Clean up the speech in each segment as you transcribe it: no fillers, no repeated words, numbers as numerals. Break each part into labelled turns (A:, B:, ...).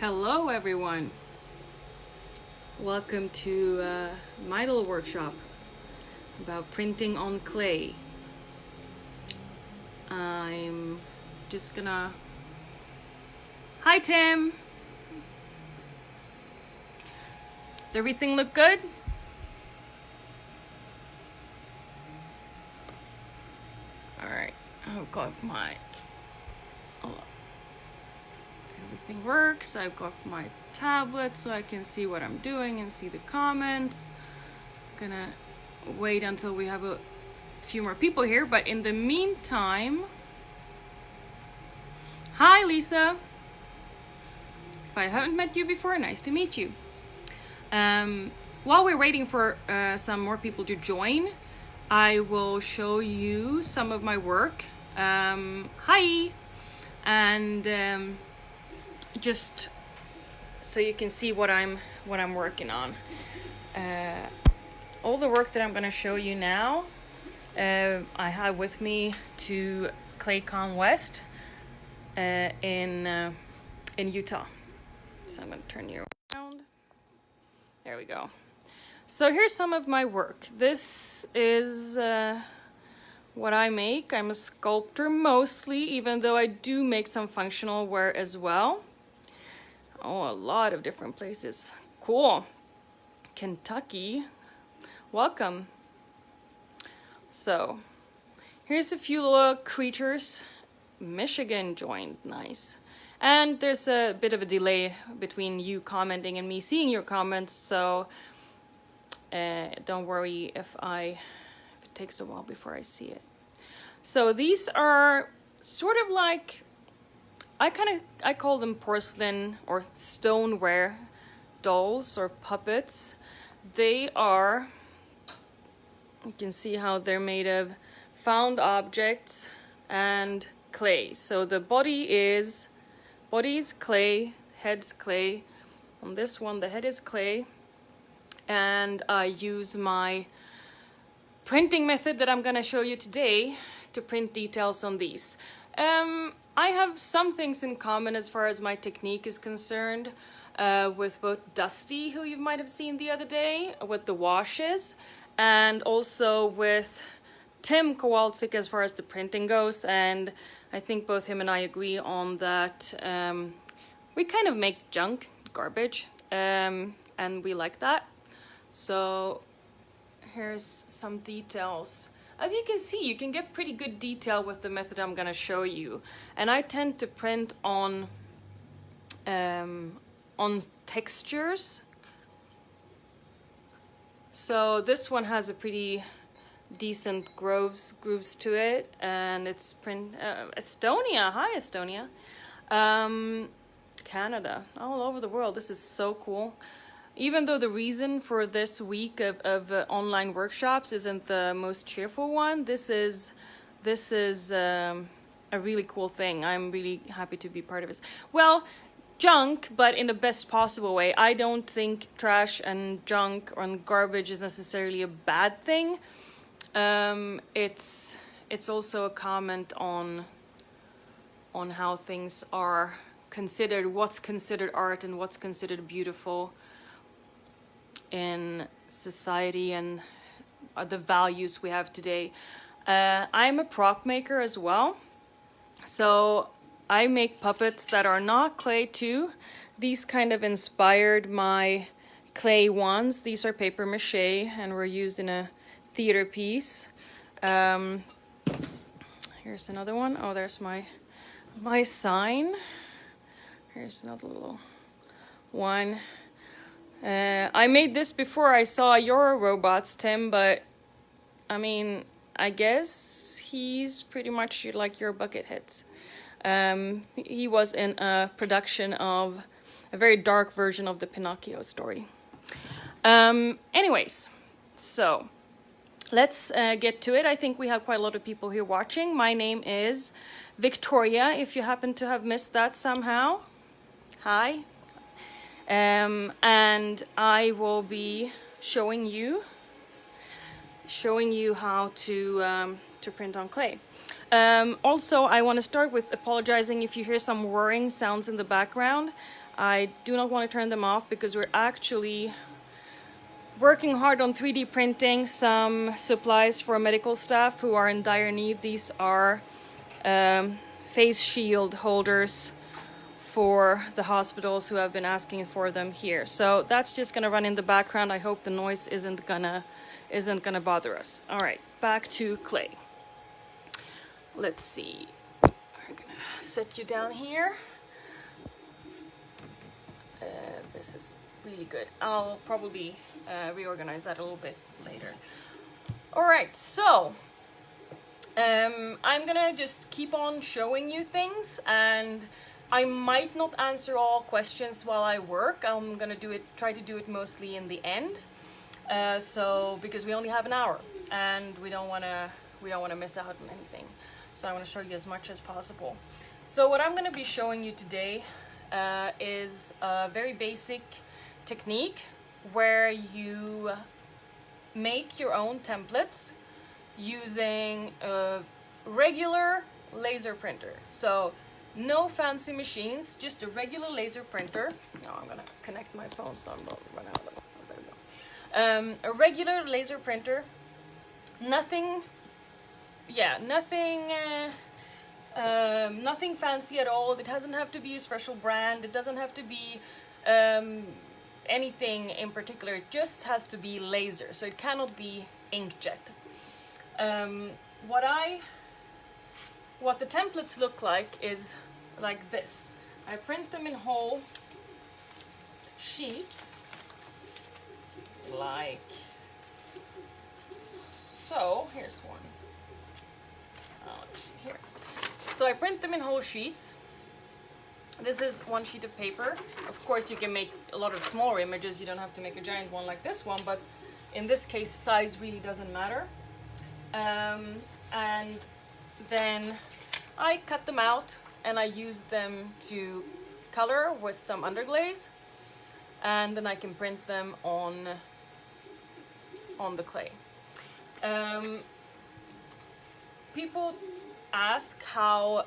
A: Hello everyone, welcome to my little workshop about printing on clay. I'm just gonna... Hi Tim! Does everything look good? Alright, I've got my... Everything works. I've got my tablet so I can see what I'm doing and see the comments. Gonna wait until we have a few more people here, but in the meantime... Hi Lisa! If I haven't met you before, nice to meet you. While we're waiting for some more people to join, I will show you some of my work. Hi! And just so you can see what I'm working on. All the work that I'm going to show you now, I have with me to ClayCon West in Utah. So I'm going to turn you around. There we go. So here's some of my work. This is what I make. I'm a sculptor mostly, even though I do make some functional wear as well. Oh, a lot of different places. Cool. Kentucky. Welcome. So, here's a few little creatures. Michigan joined. Nice. And there's a bit of a delay between you commenting and me seeing your comments, so don't worry if it takes a while before I see it. So these are sort of like, I call them porcelain or stoneware dolls or puppets. They are, you can see how they're made of found objects and clay. So the body's clay, head's clay. On this one, the head is clay. And I use my printing method that I'm gonna show you today to print details on these. I have some things in common as far as my technique is concerned with both Dusty, who you might have seen the other day, with the washes, and also with Tim Kowalczyk as far as the printing goes. And I think both him and I agree on that. We kind of make junk, garbage, and we like that. So here's some details. As you can see, you can get pretty good detail with the method I'm gonna show you. And I tend to print on textures. So this one has a pretty decent grooves to it, and it's Estonia. Hi Estonia. Canada, all over the world. This is so cool. Even though the reason for this week of online workshops isn't the most cheerful one, this is a really cool thing. I'm really happy to be part of this. Well, junk, but in the best possible way. I don't think trash and junk and garbage is necessarily a bad thing. It's also a comment on how things are considered, what's considered art and what's considered beautiful in society and the values we have today. I'm a prop maker as well, so I make puppets that are not clay too. These kind of inspired my clay ones. These are paper mache and were used in a theater piece. Here's another one. Oh, there's my sign. Here's another little one. I made this before I saw your robots, Tim, but I mean, I guess he's pretty much like your bucket heads. He was in a production of a very dark version of the Pinocchio story. Anyways, so let's get to it. I think we have quite a lot of people here watching. My name is Victoria, if you happen to have missed that somehow. Hi. And I will be showing you how to print on clay. Also, I want to start with apologizing if you hear some whirring sounds in the background. I do not want to turn them off because we're actually working hard on 3D printing some supplies for medical staff who are in dire need. These are face shield holders for the hospitals who have been asking for them here. So that's just gonna run in the background. I hope the noise isn't gonna bother us. All right, back to clay. Let's see. We're gonna set you down here. This is really good. I'll probably reorganize that a little bit later. All right, so I'm gonna just keep on showing you things, and I might not answer all questions while I work. I'm gonna try to do it mostly in the end. So because we only have an hour and we don't wanna miss out on anything. So I want to show you as much as possible. So what I'm going to be showing you today is a very basic technique where you make your own templates using a regular laser printer. So no fancy machines, just a regular laser printer. Now I'm going to connect my phone so I don't run out of it. There we go. A regular laser printer, nothing fancy at all. It doesn't have to be a special brand. It doesn't have to be anything in particular. It just has to be laser, so it cannot be inkjet. What the templates look like is like this. I print them in whole sheets, like so. Here's one. Here. So I print them in whole sheets. This is one sheet of paper. Of course, you can make a lot of smaller images. You don't have to make a giant one like this one, but in this case, size really doesn't matter. And then I cut them out and I use them to color with some underglaze, and then I can print them on the clay. People ask how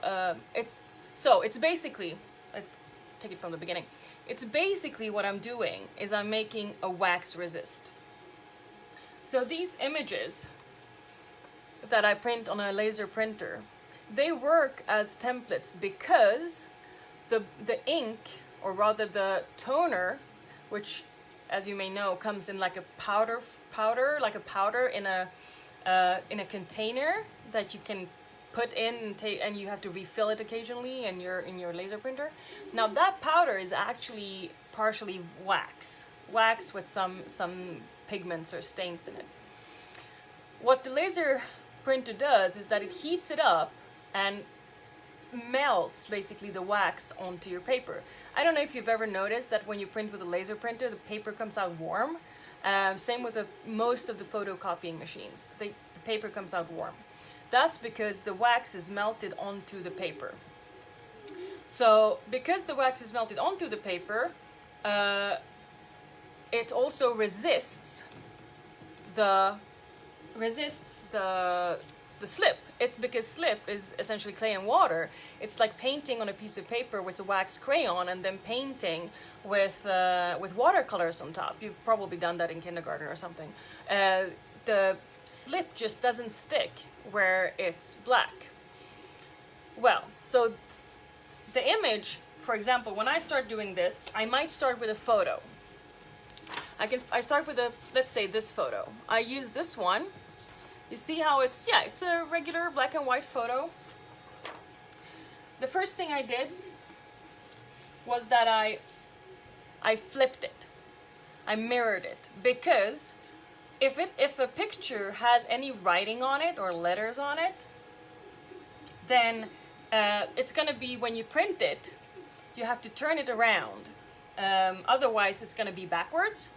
A: it's basically, let's take it from the beginning. It's basically what I'm doing is I'm making a wax resist. So these images that I print on a laser printer, they work as templates because the ink, or rather the toner, which as you may know comes in like a powder in a container that you can put in and you have to refill it occasionally in your laser printer. Now that powder is actually partially wax with some pigments or stains in it. What the laser printer does is that it heats it up and melts basically the wax onto your paper. I don't know if you've ever noticed that when you print with a laser printer, the paper comes out warm. Same with most of the photocopying machines. The paper comes out warm. That's because the wax is melted onto the paper. So because the wax is melted onto the paper, it also resists the slip. Because slip is essentially clay and water. It's like painting on a piece of paper with a wax crayon and then painting with watercolors on top. You've probably done that in kindergarten or something. The slip just doesn't stick where it's black. Well, so the image, for example, when I start doing this, I might start with a photo. I start with let's say this photo. I use this one. You see how it's a regular black and white photo. The first thing I did was that I flipped it. I mirrored it, because if a picture has any writing on it or letters on it, then it's going to be, when you print it, you have to turn it around. Otherwise, it's going to be backwards.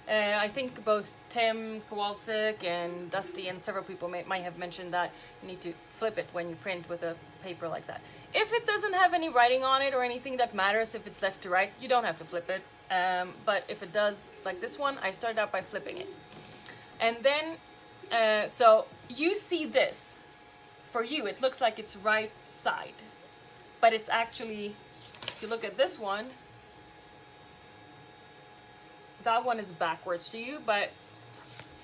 A: I think both Tim Kowalczyk and Dusty and several people might have mentioned that you need to flip it when you print with a paper like that. If it doesn't have any writing on it or anything that matters, if it's left to right, you don't have to flip it. But if it does, like this one, I started out by flipping it. And then, so you see this for you, it looks like it's right side, but it's actually, if you look at this one, that one is backwards to you, but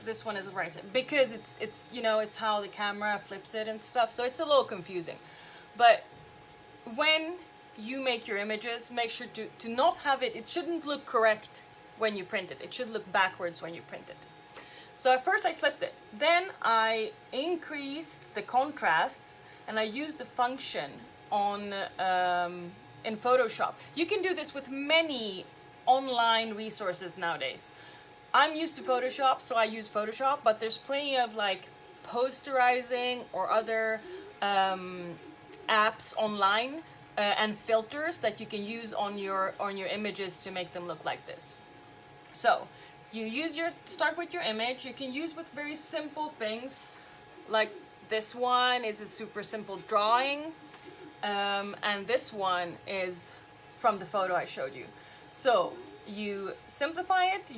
A: this one is right side, because it's you know, it's how the camera flips it and stuff, so it's a little confusing. But when you make your images, make sure to not have it shouldn't look correct when you print it. It should look backwards when you print it. So at first I flipped it, then I increased the contrasts, and I used the function on in Photoshop. You can do this with many online resources nowadays. I'm used to Photoshop, so I use Photoshop, but there's plenty of like posterizing or other apps online and filters that you can use on your images to make them look like this. So you start with your image. You can use with very simple things, like this one is a super simple drawing, and this one is from the photo I showed you. So you simplify it.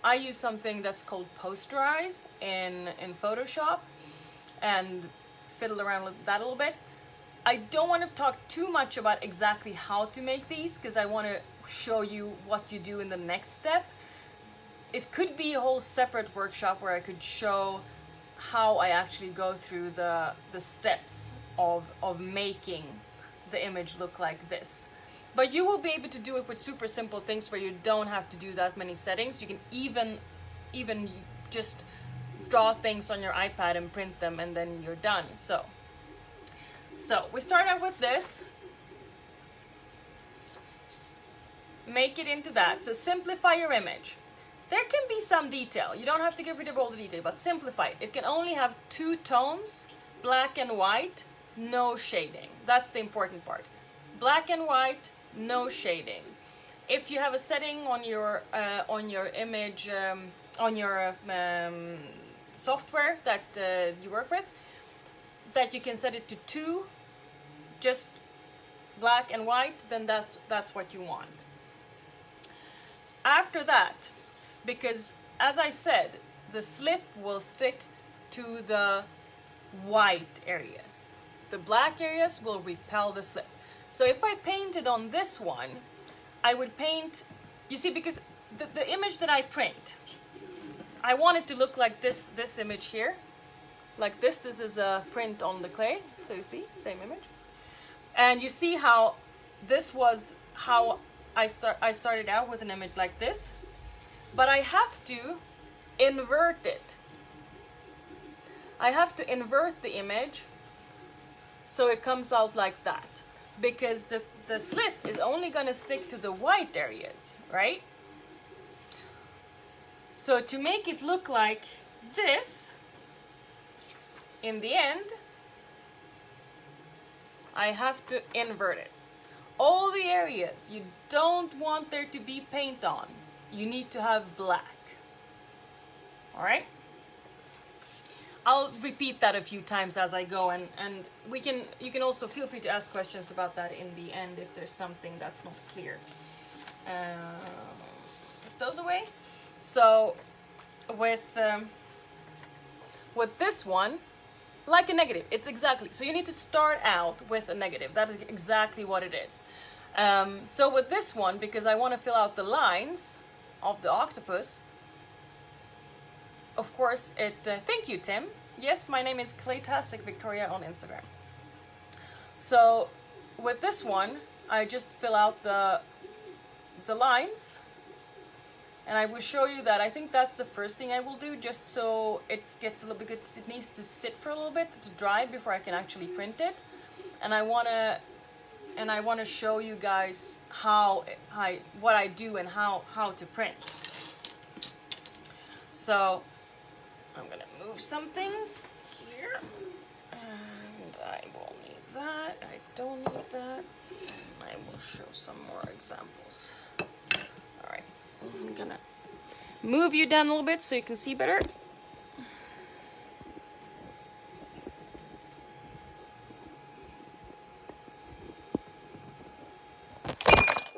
A: I use something that's called posterize in Photoshop, and fiddle around with that a little bit. I don't want to talk too much about exactly how to make these, because I want to show you what you do in the next step. It could be a whole separate workshop where I could show how I actually go through the steps of making the image look like this. But you will be able to do it with super simple things where you don't have to do that many settings. You can even just draw things on your iPad and print them, and then you're done. So we start out with this. Make it into that. So simplify your image. There can be some detail. You don't have to get rid of all the detail, but simplify it. It can only have 2 tones, black and white, no shading. That's the important part. Black and white, no shading. If you have a setting on your image, on your software that you work with, that you can set it to 2, just black and white, then that's what you want. After that, because as I said, the slip will stick to the white areas. The black areas will repel the slip. So if I painted on this one, I would paint, you see, because the image that I print, I want it to look like this image here. Like this is a print on the clay. So you see, same image. And you see how this was how I started out with an image like this. But I have to invert it. I have to invert the image so it comes out like that. Because the slip is only going to stick to the white areas, right? So to make it look like this, in the end, I have to invert it. All the areas you don't want there to be paint on, you need to have black. All right? I'll repeat that a few times as I go, and you can also feel free to ask questions about that in the end if there's something that's not clear. Put those away. So with this one, like a negative, it's exactly, so you need to start out with a negative. That is exactly what it is. So with this one, because I want to fill out the lines of the octopus, of course, thank you, Tim. Yes, my name is Claytastic Victoria on Instagram. So with this one, I just fill out the lines, and I will show you that. I think that's the first thing I will do, just so it gets a little bit, it needs to sit for a little bit to dry before I can actually print it. And I wanna show you guys what I do and how to print. So I'm gonna move some things here, and I will need that. I don't need that. I will show some more examples. All right, I'm gonna move you down a little bit so you can see better.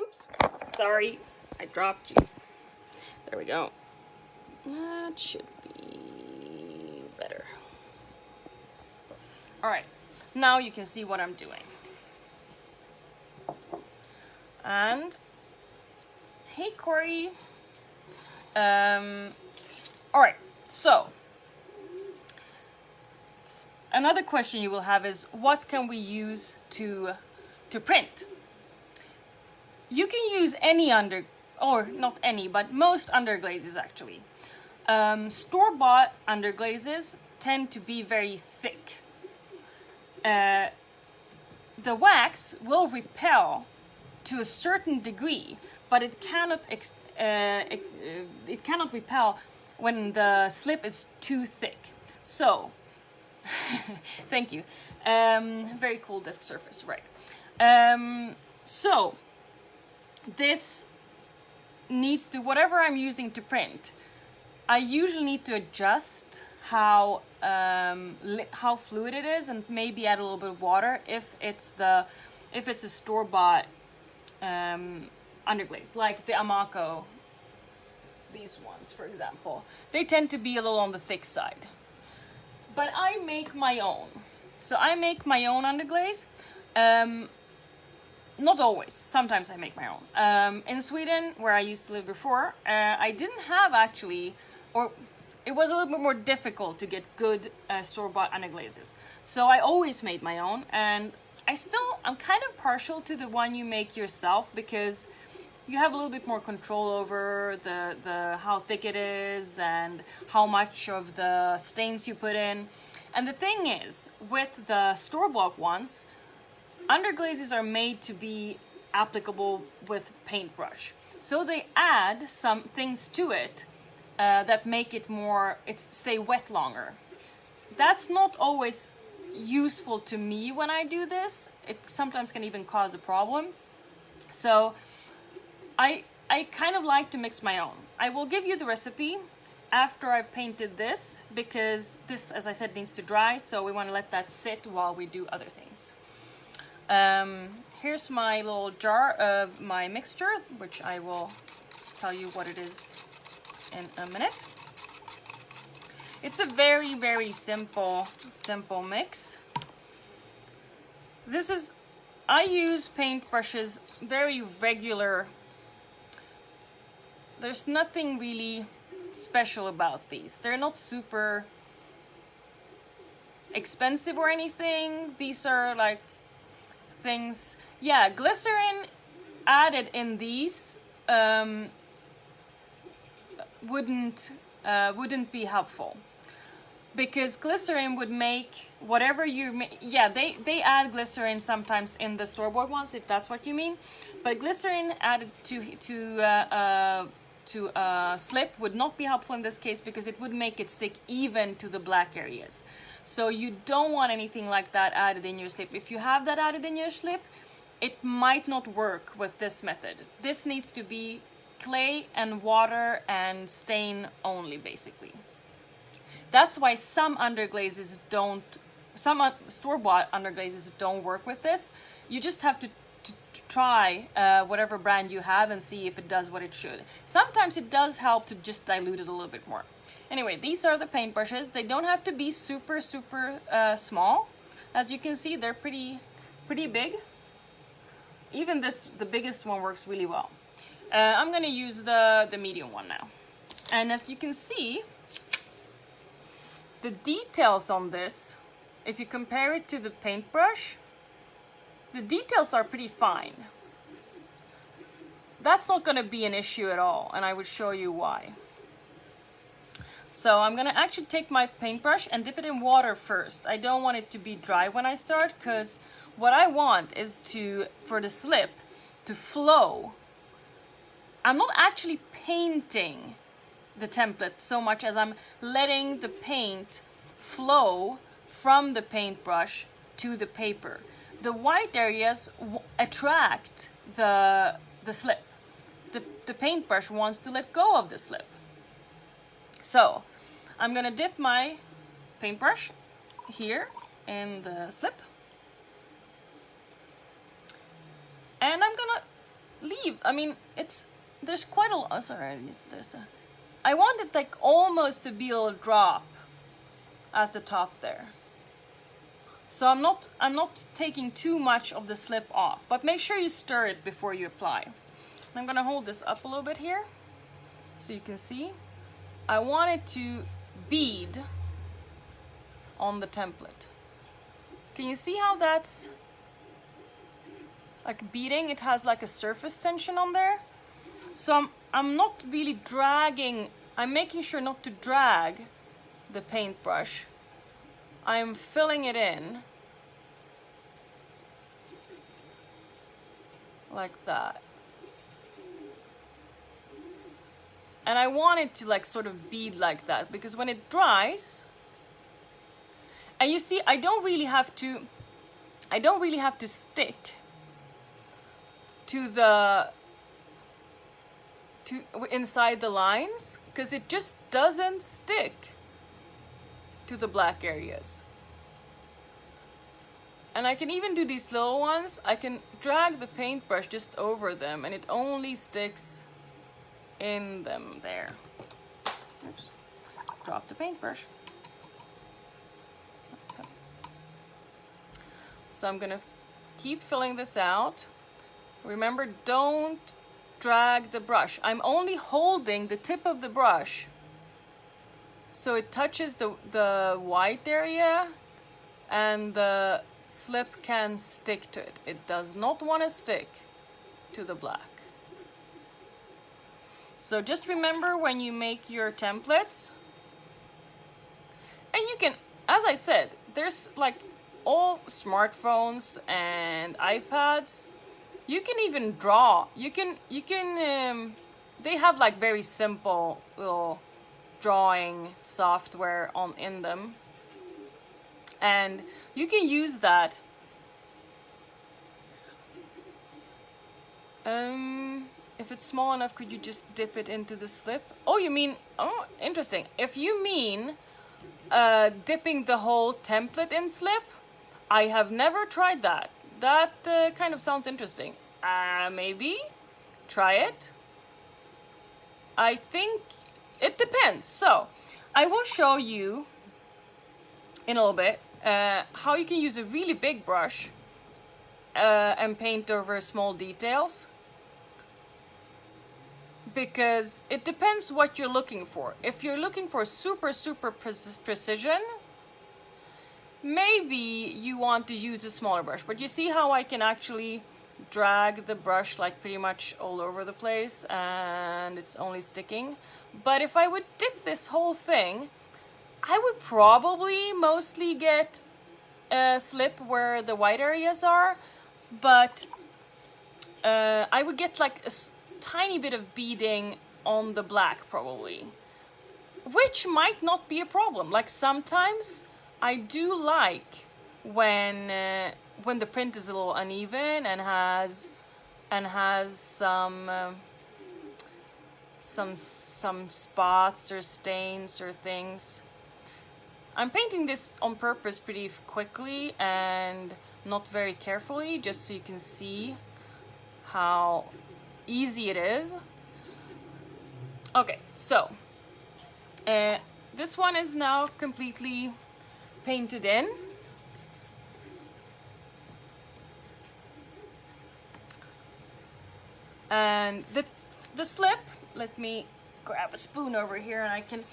A: Oops, sorry, I dropped you. There we go. That should be better. All right, now you can see what I'm doing. And hey, Corey. All right, so another question you will have is, what can we use to print? You can use any or not any, but most underglazes actually. Store-bought underglazes tend to be very thick. The wax will repel to a certain degree, but it cannot repel when the slip is too thick. So, thank you. Very cool desk surface, right? So this needs to, whatever I'm using to print, I usually need to adjust how fluid it is, and maybe add a little bit of water if it's a store-bought underglaze, like the Amaco, these ones for example. They tend to be a little on the thick side. But I make my own. So I make my own underglaze. Not always, sometimes I make my own. In Sweden, where I used to live before, I didn't have actually, or it was a little bit more difficult to get good store-bought underglazes. So I always made my own, and I'm kind of partial to the one you make yourself, because you have a little bit more control over the how thick it is and how much of the stains you put in. And the thing is, with the store-bought ones, underglazes are made to be applicable with paintbrush. So they add some things to it that make it stay wet longer. That's not always useful to me when I do this. It sometimes can even cause a problem. So I kind of like to mix my own. I will give you the recipe after I've painted this, because this, as I said, needs to dry, so we want to let that sit while we do other things. Here's my little jar of my mixture, which I will tell you what it is in a minute. It's a very, very simple mix. I use paint brushes very regular. There's nothing really special about these. They're not super expensive or anything. These are like things, yeah, glycerin added in these wouldn't be helpful, because glycerin would make whatever they add glycerin sometimes in the store-bought ones, if that's what you mean, but glycerin added to a slip would not be helpful in this case, because it would make it stick even to the black areas. So you don't want anything like that added in your slip. If you have that added in your slip, it might not work with this method. This needs to be clay and water and stain only, basically. That's why some store-bought underglazes don't work with this. You just have to try whatever brand you have and see if it does what it should. Sometimes it does help to just dilute it a little bit more. Anyway, these are the paint brushes. They don't have to be super small. As you can see, they're pretty big. Even the biggest one works really well. I'm gonna use the medium one now. And as you can see, the details on this, if you compare it to the paintbrush, the details are pretty fine. That's not gonna be an issue at all, and I will show you why. So I'm gonna actually take my paintbrush and dip it in water first. I don't want it to be dry when I start, because what I want is for the slip to flow. I'm not actually painting the template so much as I'm letting the paint flow from the paintbrush to the paper. The white areas attract the slip. The paintbrush wants to let go of the slip. So I'm gonna dip my paintbrush here in the slip, and I'm gonna leave. I mean, there's quite a lot. Oh, sorry, I want it like almost to be a little drop at the top there. So I'm not taking too much of the slip off, but make sure you stir it before you apply. I'm gonna hold this up a little bit here so you can see. I want it to bead on the template. Can you see how that's like beading? It has like a surface tension on there. So I'm not really dragging, I'm making sure not to drag the paintbrush. I'm filling it in like that. And I want it to like sort of bead like that, because when it dries, and you see, I don't really have to stick to the inside the lines, because it just doesn't stick to the black areas. And I can even do these little ones. I can drag the paintbrush just over them and it only sticks in them there. Oops, drop the paintbrush. Okay. So I'm gonna keep filling this out. Remember, don't drag the brush. I'm only holding the tip of the brush so it touches the white area and the slip can stick to it. It does not want to stick to the black. So just remember when you make your templates, and you can, as I said, there's like all smartphones and iPads. You can even draw. You can they have like very simple little drawing software in them, and you can use that. If it's small enough, could you just dip it into the slip? Oh, you mean, oh, interesting. If you mean dipping the whole template in slip, I have never tried that. That kind of sounds interesting. Maybe try it. I think it depends. So I will show you in a little bit how you can use a really big brush and paint over small details, because it depends what you're looking for. If you're looking for super precision, maybe you want to use a smaller brush. But you see how I can actually drag the brush like pretty much all over the place and it's only sticking. But if I would dip this whole thing, I would probably mostly get a slip where the white areas are, but I would get like a tiny bit of beading on the black probably, which might not be a problem. Like sometimes I do like when the print is a little uneven and has some spots or stains or things. I'm painting this on purpose pretty quickly and not very carefully, just so you can see how easy it is. Okay, so this one is now completely painted in. And the slip, let me grab a spoon over here and I can,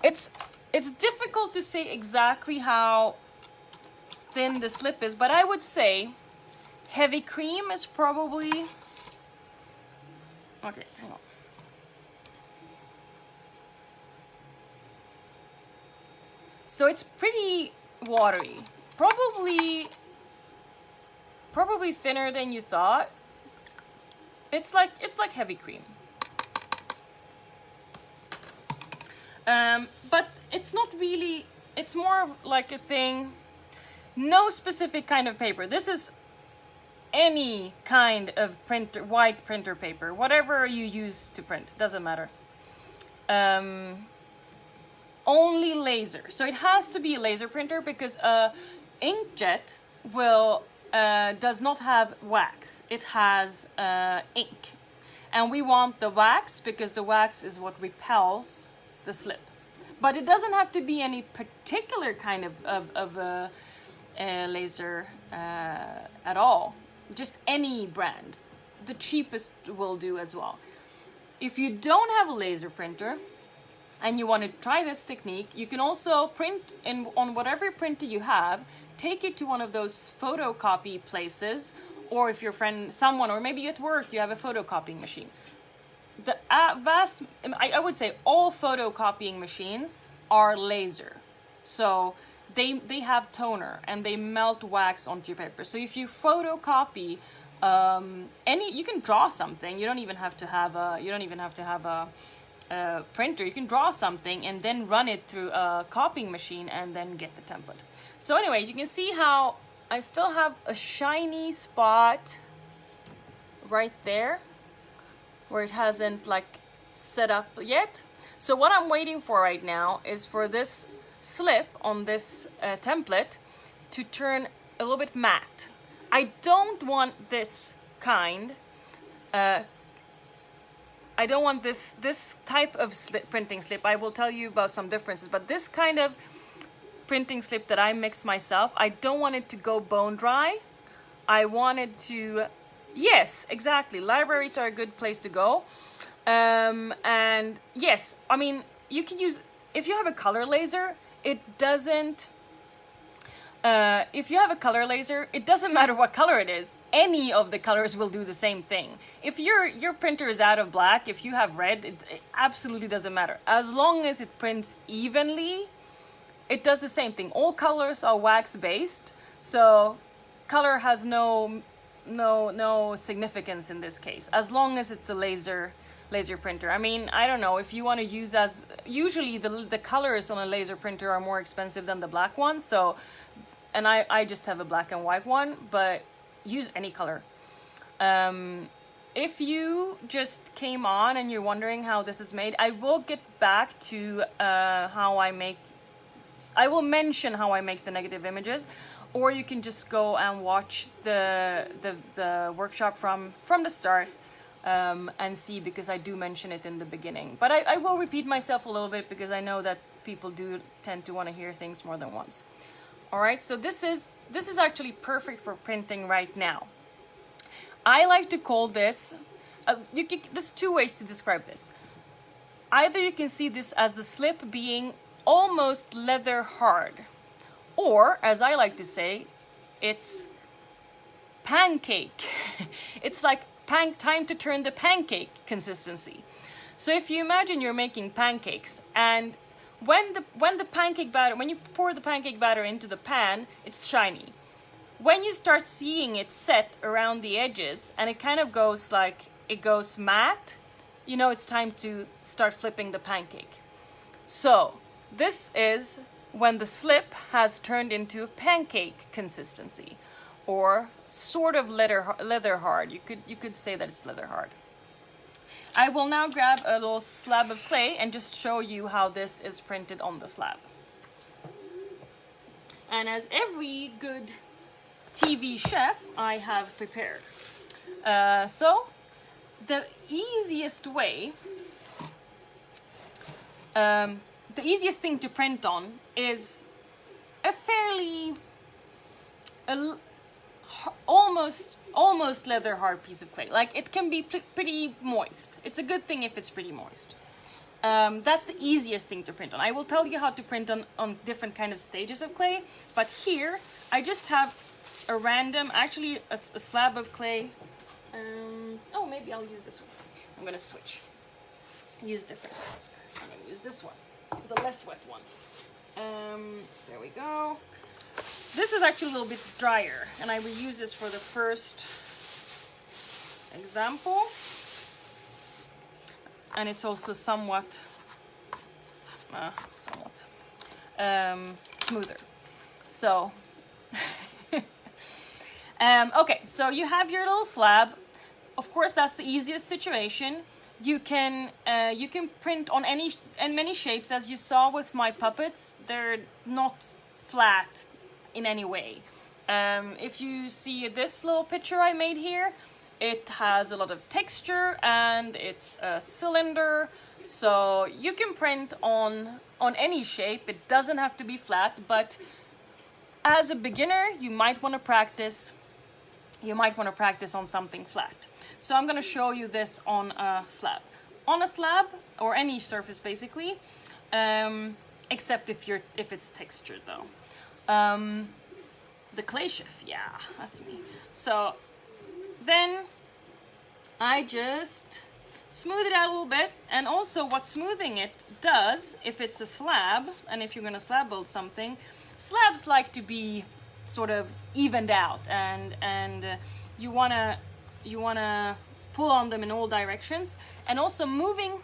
A: it's difficult to say exactly how thin the slip is, but I would say heavy cream is probably, okay, hang on. So it's pretty watery, probably thinner than you thought. It's like heavy cream. But it's not really, it's more like a thing, no specific kind of paper. This is any kind of printer, white printer paper, whatever you use to print, doesn't matter. Only laser. So it has to be a laser printer because inkjet will does not have wax. It has ink. And we want the wax because the wax is what repels the slip. But it doesn't have to be any particular kind of laser at all. Just any brand. The cheapest will do as well. If you don't have a laser printer and you want to try this technique, you can also print on whatever printer you have, take it to one of those photocopy places, or if your friend, someone, or maybe at work you have a photocopying machine. The I would say all photocopying machines are laser. So they have toner and they melt wax onto your paper. So if you photocopy you can draw something. You don't even have to have a printer. You can draw something and then run it through a copying machine and then get the template. So anyways, you can see how I still have a shiny spot right there where it hasn't like set up yet. So what I'm waiting for right now is for this slip on this template to turn a little bit matte. I don't want this kind. I don't want this type of printing slip. I will tell you about some differences, but this kind of printing slip that I mix myself, I don't want it to go bone dry. I want it to, yes, exactly. Libraries are a good place to go. And yes, I mean, you can use, if you have a color laser, it doesn't, if you have a color laser, it doesn't matter what color it is. Any of the colors will do the same thing. If your printer is out of black, if you have red, it absolutely doesn't matter. As long as it prints evenly, it does the same thing. All colors are wax based, so color has no significance in this case, as long as it's a laser printer. I mean, I don't know if you want to use as, usually the colors on a laser printer are more expensive than the black ones. So, and I just have a black and white one, but use any color. If you just came on and you're wondering how this is made, I will get back to I will mention how I make the negative images, or you can just go and watch the workshop from the start and see, because I do mention it in the beginning. But I will repeat myself a little bit because I know that people do tend to want to hear things more than once. All right, so this is actually perfect for printing right now. I like to call this, there's two ways to describe this. Either you can see this as the slip being almost leather hard, or, as I like to say, it's pancake. It's like time to turn the pancake consistency. So if you imagine you're making pancakes, and when the pancake batter, when you pour the pancake batter into the pan, it's shiny. When you start seeing it set around the edges and it kind of goes like, it goes matte, you know it's time to start flipping the pancake. So this is when the slip has turned into pancake consistency, or sort of leather hard. You could say that it's leather hard. I will now grab a little slab of clay and just show you how this is printed on the slab. And as every good TV chef, I have prepared. So the easiest way, the easiest thing to print on is a fairly almost leather hard piece of clay. Like, it can be pretty moist. It's a good thing if it's pretty moist. That's the easiest thing to print on. I will tell you how to print on different kind of stages of clay, but here I just have a random, actually a slab of clay. Oh, maybe I'll use this one. I'm gonna switch. Use different. I'm gonna use this one, the less wet one. There we go. This is actually a little bit drier, and I will use this for the first example. And it's also somewhat smoother. So, okay, so you have your little slab. Of course, that's the easiest situation. You can print on many shapes, as you saw with my puppets. They're not flat in any way. If you see this little picture I made here, it has a lot of texture and it's a cylinder, so you can print on any shape. It doesn't have to be flat, but as a beginner, you might want to practice on something flat. So I'm going to show you this on a slab. On a slab, or any surface basically, except if it's textured though. The clay chef, yeah, that's me. So then I just smooth it out a little bit. And also what smoothing it does, if it's a slab, and if you're going to slab build something, slabs like to be sort of evened out, and you wanna pull on them in all directions. And also moving,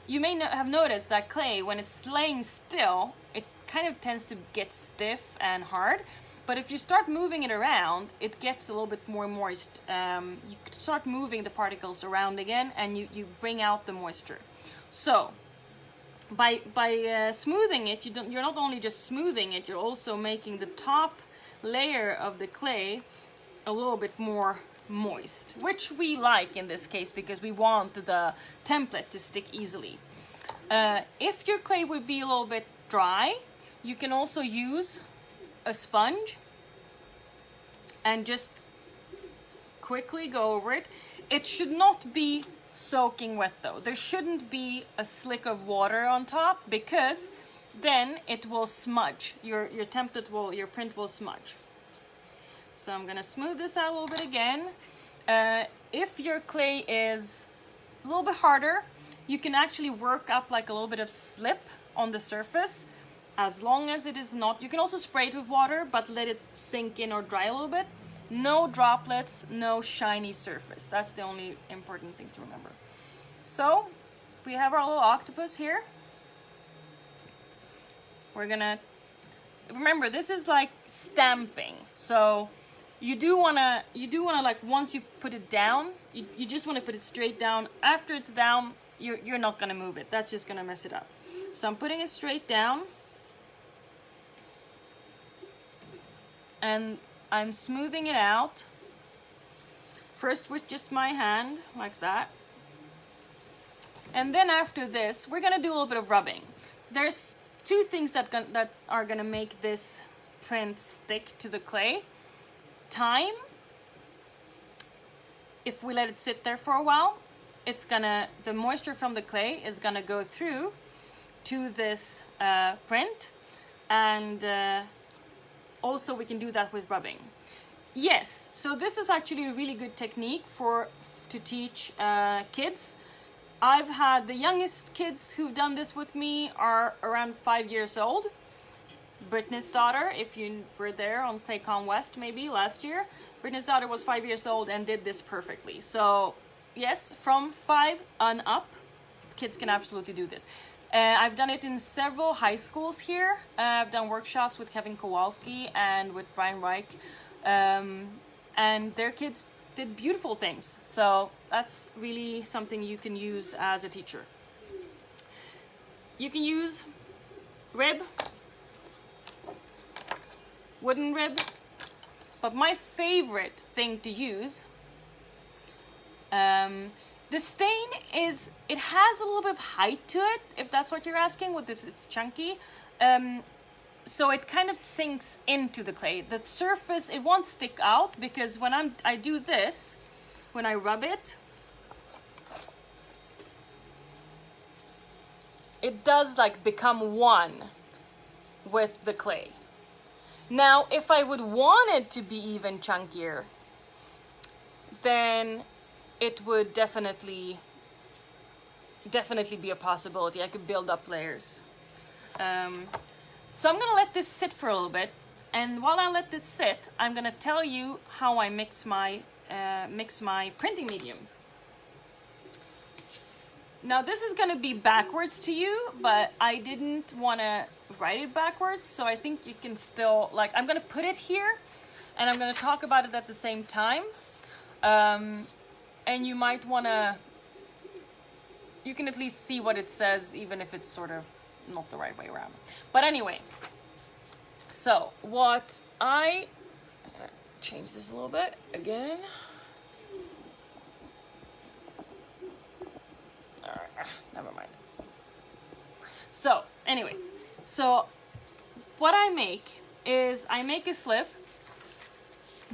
A: you may have noticed that clay, when it's laying still, it kind of tends to get stiff and hard. But if you start moving it around, it gets a little bit more moist. You start moving the particles around again, and you bring out the moisture. So by smoothing it, you're not only just smoothing it, you're also making the top layer of the clay a little bit more moist, which we like in this case because we want the template to stick easily. If your clay would be a little bit dry, you can also use a sponge and just quickly go over it. It should not be soaking wet though. There shouldn't be a slick of water on top, because then it will smudge. Your print will smudge. So I'm gonna smooth this out a little bit again. If your clay is a little bit harder, you can actually work up like a little bit of slip on the surface, as long as it is not. You can also spray it with water, but let it sink in or dry a little bit. No droplets, no shiny surface. That's the only important thing to remember. So we have our little octopus here. We're gonna, remember, this is like stamping. So you do wanna like, once you put it down, you just wanna put it straight down. After it's down, you're not gonna move it. That's just gonna mess it up. So I'm putting it straight down. And I'm smoothing it out. First with just my hand, like that. And then after this, we're gonna do a little bit of rubbing. There's two things that are gonna make this print stick to the clay. Time. If we let it sit there for a while, the moisture from the clay is gonna go through to this print, and also we can do that with rubbing. Yes, so this is actually a really good technique to teach kids. I've had the youngest kids who've done this with me are around 5 years old. Brittany's daughter, if you were there on ClayCon West maybe last year, Brittany's daughter was 5 years old and did this perfectly. So yes, from 5 on up, kids can absolutely do this. I've done it in several high schools here. I've done workshops with Kevin Kowalski and with Brian Reich, and their kids did beautiful things. So that's really something you can use as a teacher. You can use rib, wooden rib, but my favorite thing to use, the stain is, it has a little bit of height to it, if that's what you're asking, if it's chunky. So it kind of sinks into the clay. The surface, it won't stick out, because when I do this, when I rub it, it does like become one with the clay. Now, if I would want it to be even chunkier, then it would definitely be a possibility. I could build up layers. So I'm gonna let this sit for a little bit, and while I let this sit, I'm gonna tell you how I mix my printing medium. Now this is gonna be backwards to you, but I didn't wanna write it backwards, so I think you can still, like, I'm gonna put it here, and I'm gonna talk about it at the same time. And you might wanna, you can at least see what it says, even if it's sort of not the right way around. But anyway, so what I change this a little bit again. Alright, never mind. So anyway, so what I make is I make a slip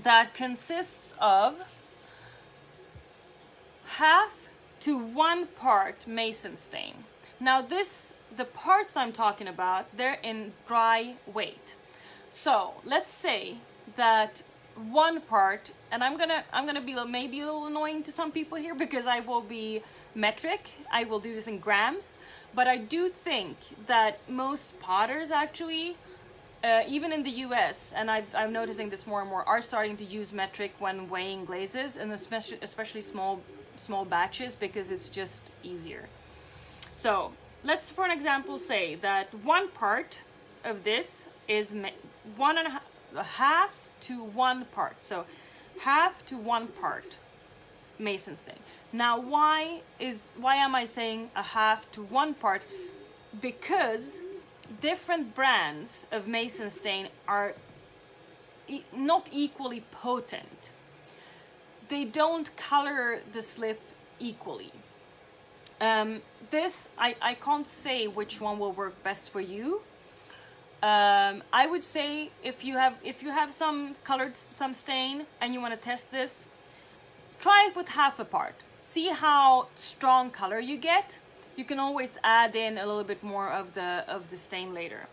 A: that consists of half to 1 part mason stain. Now the parts I'm talking about, they're in dry weight. So let's say that 1 part, and I'm gonna be maybe a little annoying to some people here because I will be metric. I will do this in grams, but I do think that most potters actually, even in the US, and I'm noticing this more and more, are starting to use metric when weighing glazes, and especially small batches, because it's just easier. So let's, for an example, say that 1 part of this is 1.5 to 1 part. So half to 1 part mason stain. Now why am I saying a half to 1 part? Because different brands of mason stain are not equally potent. They don't color the slip equally. This I can't say which one will work best for you. I would say if you have some stain and you want to test this, try it with half a part. See how strong color you get. You can always add in a little bit more of the stain later.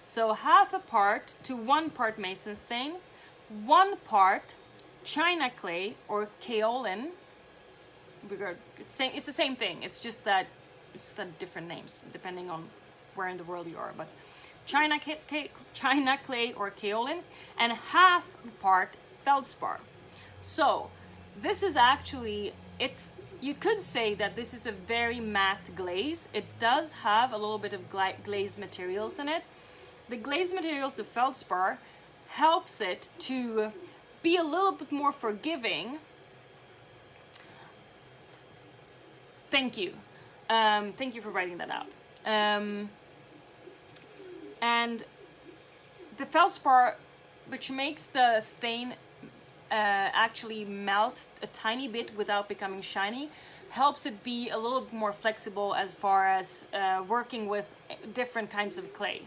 A: So half a part to 1 part mason stain, 1 part china clay or kaolin. It's the same thing. It's just that it's the different names depending on where in the world you are. But china clay or kaolin, and half part feldspar. So this is actually, you could say that this is a very matte glaze. It does have a little bit of glaze materials in it. The glaze materials, the feldspar, helps it to be a little bit more forgiving. Thank you. Thank you for writing that out. And the feldspar, which makes the stain actually melt a tiny bit without becoming shiny, helps it be a little bit more flexible as far as working with different kinds of clay.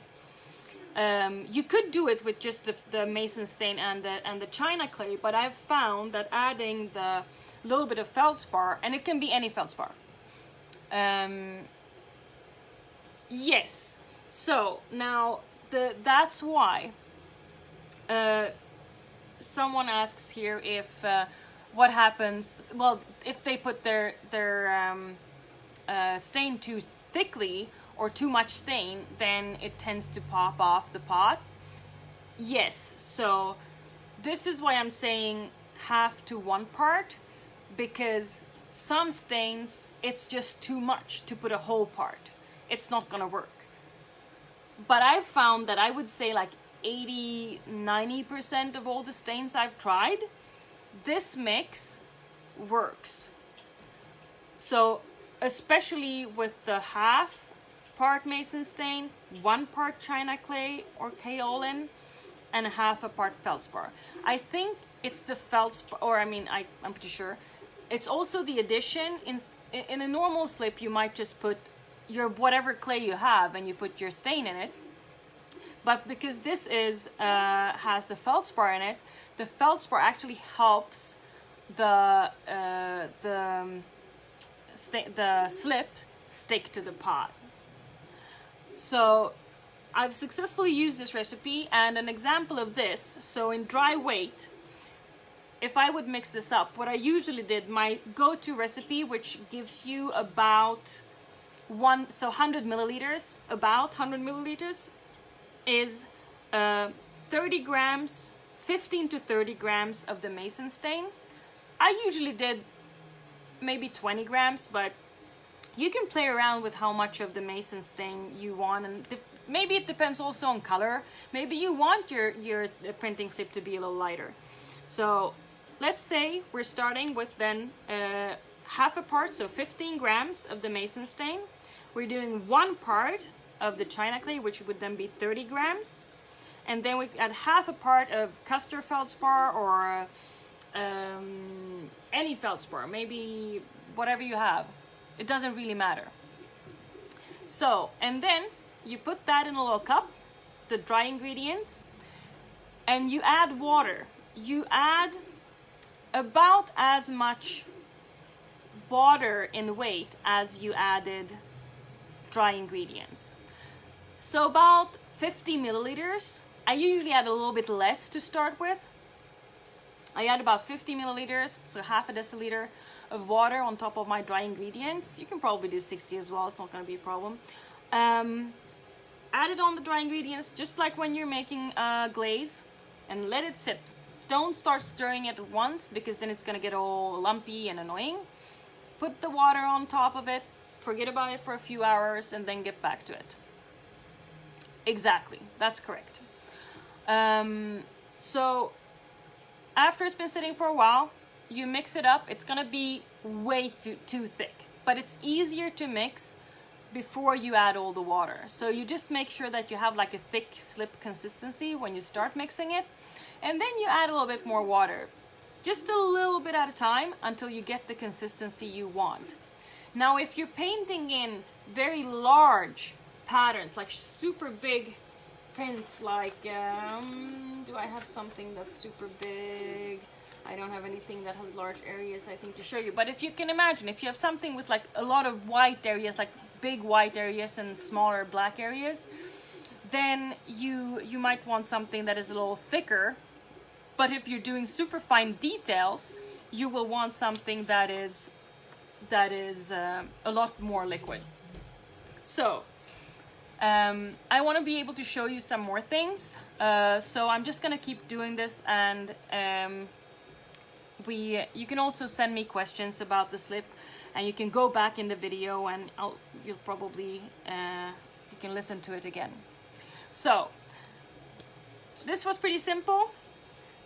A: You could do it with just the mason stain and the china clay, but I've found that adding the little bit of feldspar, and it can be any feldspar. Yes. So now that's why someone asks here if what happens, well, if they put their stain too thickly or too much stain, then it tends to pop off the pot. Yes, so this is why I'm saying half to 1 part, because some stains, it's just too much to put a whole part. It's not gonna work. But I've found that I would say like 80-90% of all the stains I've tried, this mix works. So especially with the half part mason stain, 1 part china clay or kaolin, and half a part feldspar. I think it's the feldspar, or I'm pretty sure. It's also the addition. In a normal slip, you might just put your whatever clay you have and you put your stain in it. But because this has the feldspar in it, the feldspar actually helps the slip stick to the pot. So I've successfully used this recipe, and an example of this, so in dry weight, if I would mix this up, what I usually did, my go-to recipe, which gives you about 100 milliliters, is 30 grams, 15 to 30 grams of the mason stain. I usually did maybe 20 grams, but you can play around with how much of the mason stain you want, and maybe it depends also on color. Maybe you want your printing slip to be a little lighter. So let's say we're starting with then half a part, so 15 grams of the mason stain. We're doing 1 part of the china clay, which would then be 30 grams. And then we add half a part of Custer feldspar, or any feldspar, maybe whatever you have. It doesn't really matter. So, and then you put that in a little cup, the dry ingredients, and you add water. You add about as much water in weight as you added dry ingredients. So about 50 milliliters. I usually add a little bit less to start with. I add about 50 milliliters, so half a deciliter of water on top of my dry ingredients. You can probably do 60 as well, it's not going to be a problem. Add it on the dry ingredients, just like when you're making a glaze, and let it sit. Don't start stirring it at once, because then it's going to get all lumpy and annoying. Put the water on top of it, forget about it for a few hours, and then get back to it. Exactly, that's correct. So after it's been sitting for a while, you mix it up. It's gonna be way too thick, but it's easier to mix before you add all the water. So you just make sure that you have like a thick slip consistency when you start mixing it, and then you add a little bit more water, just a little bit at a time until you get the consistency you want. Now, if you're painting in very large patterns, like super big prints, like do I have something that's super big? I don't have anything that has large areas, I think, to show you. But if you can imagine, if you have something with like a lot of white areas, like big white areas and smaller black areas, then you might want something that is a little thicker. But if you're doing super fine details, you will want something that is a lot more liquid. So I want to be able to show you some more things, so I'm just gonna keep doing this, and you can also send me questions about the slip, and you can go back in the video and you'll probably you can listen to it again. So this was pretty simple.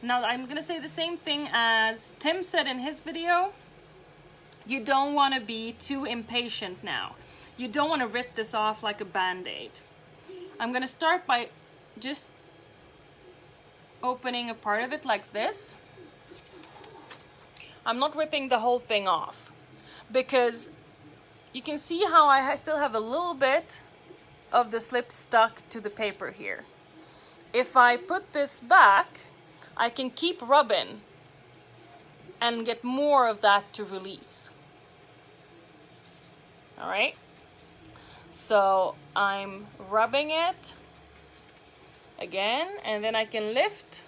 A: Now I'm gonna say the same thing as Tim said in his video. You don't want to be too impatient now. You don't want to rip this off like a band-aid. I'm gonna start by just opening a part of it like this. I'm not ripping the whole thing off, because you can see how I still have a little bit of the slip stuck to the paper here. If I put this back, I can keep rubbing and get more of that to release. All right, so I'm rubbing it again, and then I can lift.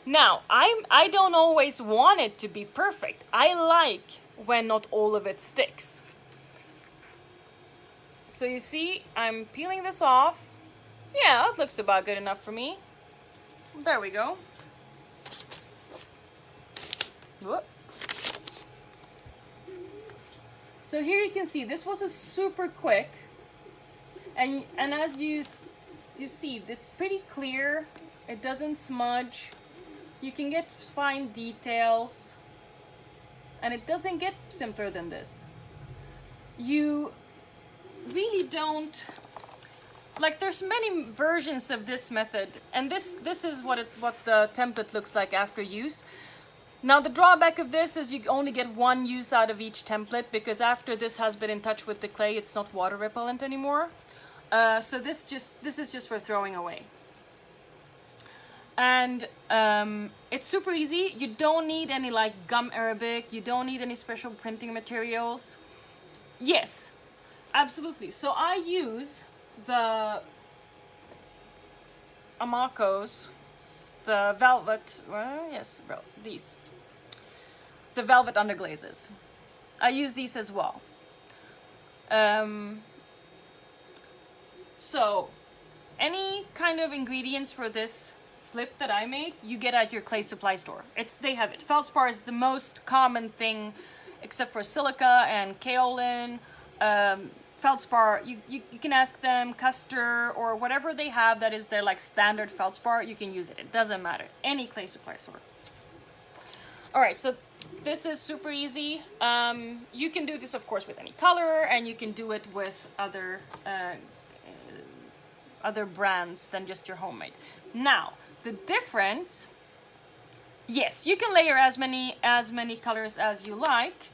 A: Now, I don't always want it to be perfect. I like when not all of it sticks. So you see, I'm peeling this off. Yeah, that looks about good enough for me. There we go. Whoop. So here you can see, this was a super quick, and as you see, it's pretty clear. It doesn't smudge. You can get fine details, and it doesn't get simpler than this. You really don't, like, there's many versions of this method, and this is what the template looks like after use. Now the drawback of this is you only get one use out of each template, because after this has been in touch with the clay, it's not water repellent anymore. So this is just for throwing away. And it's super easy. You don't need any like gum Arabic. You don't need any special printing materials. Yes, absolutely. So I use the Amacos, the velvet, yes, these. The velvet underglazes. I use these as well. So any kind of ingredients for this slip that I make, you get at your clay supply store. They have it. Feldspar is the most common thing, except for silica and kaolin. Feldspar, you can ask them, Custer, or whatever they have that is their like standard feldspar, you can use it. It doesn't matter. Any clay supply store. All right, so this is super easy. You can do this, of course, with any color, and you can do it with other brands than just your homemade. Now, the difference, yes, you can layer as many colors as you like.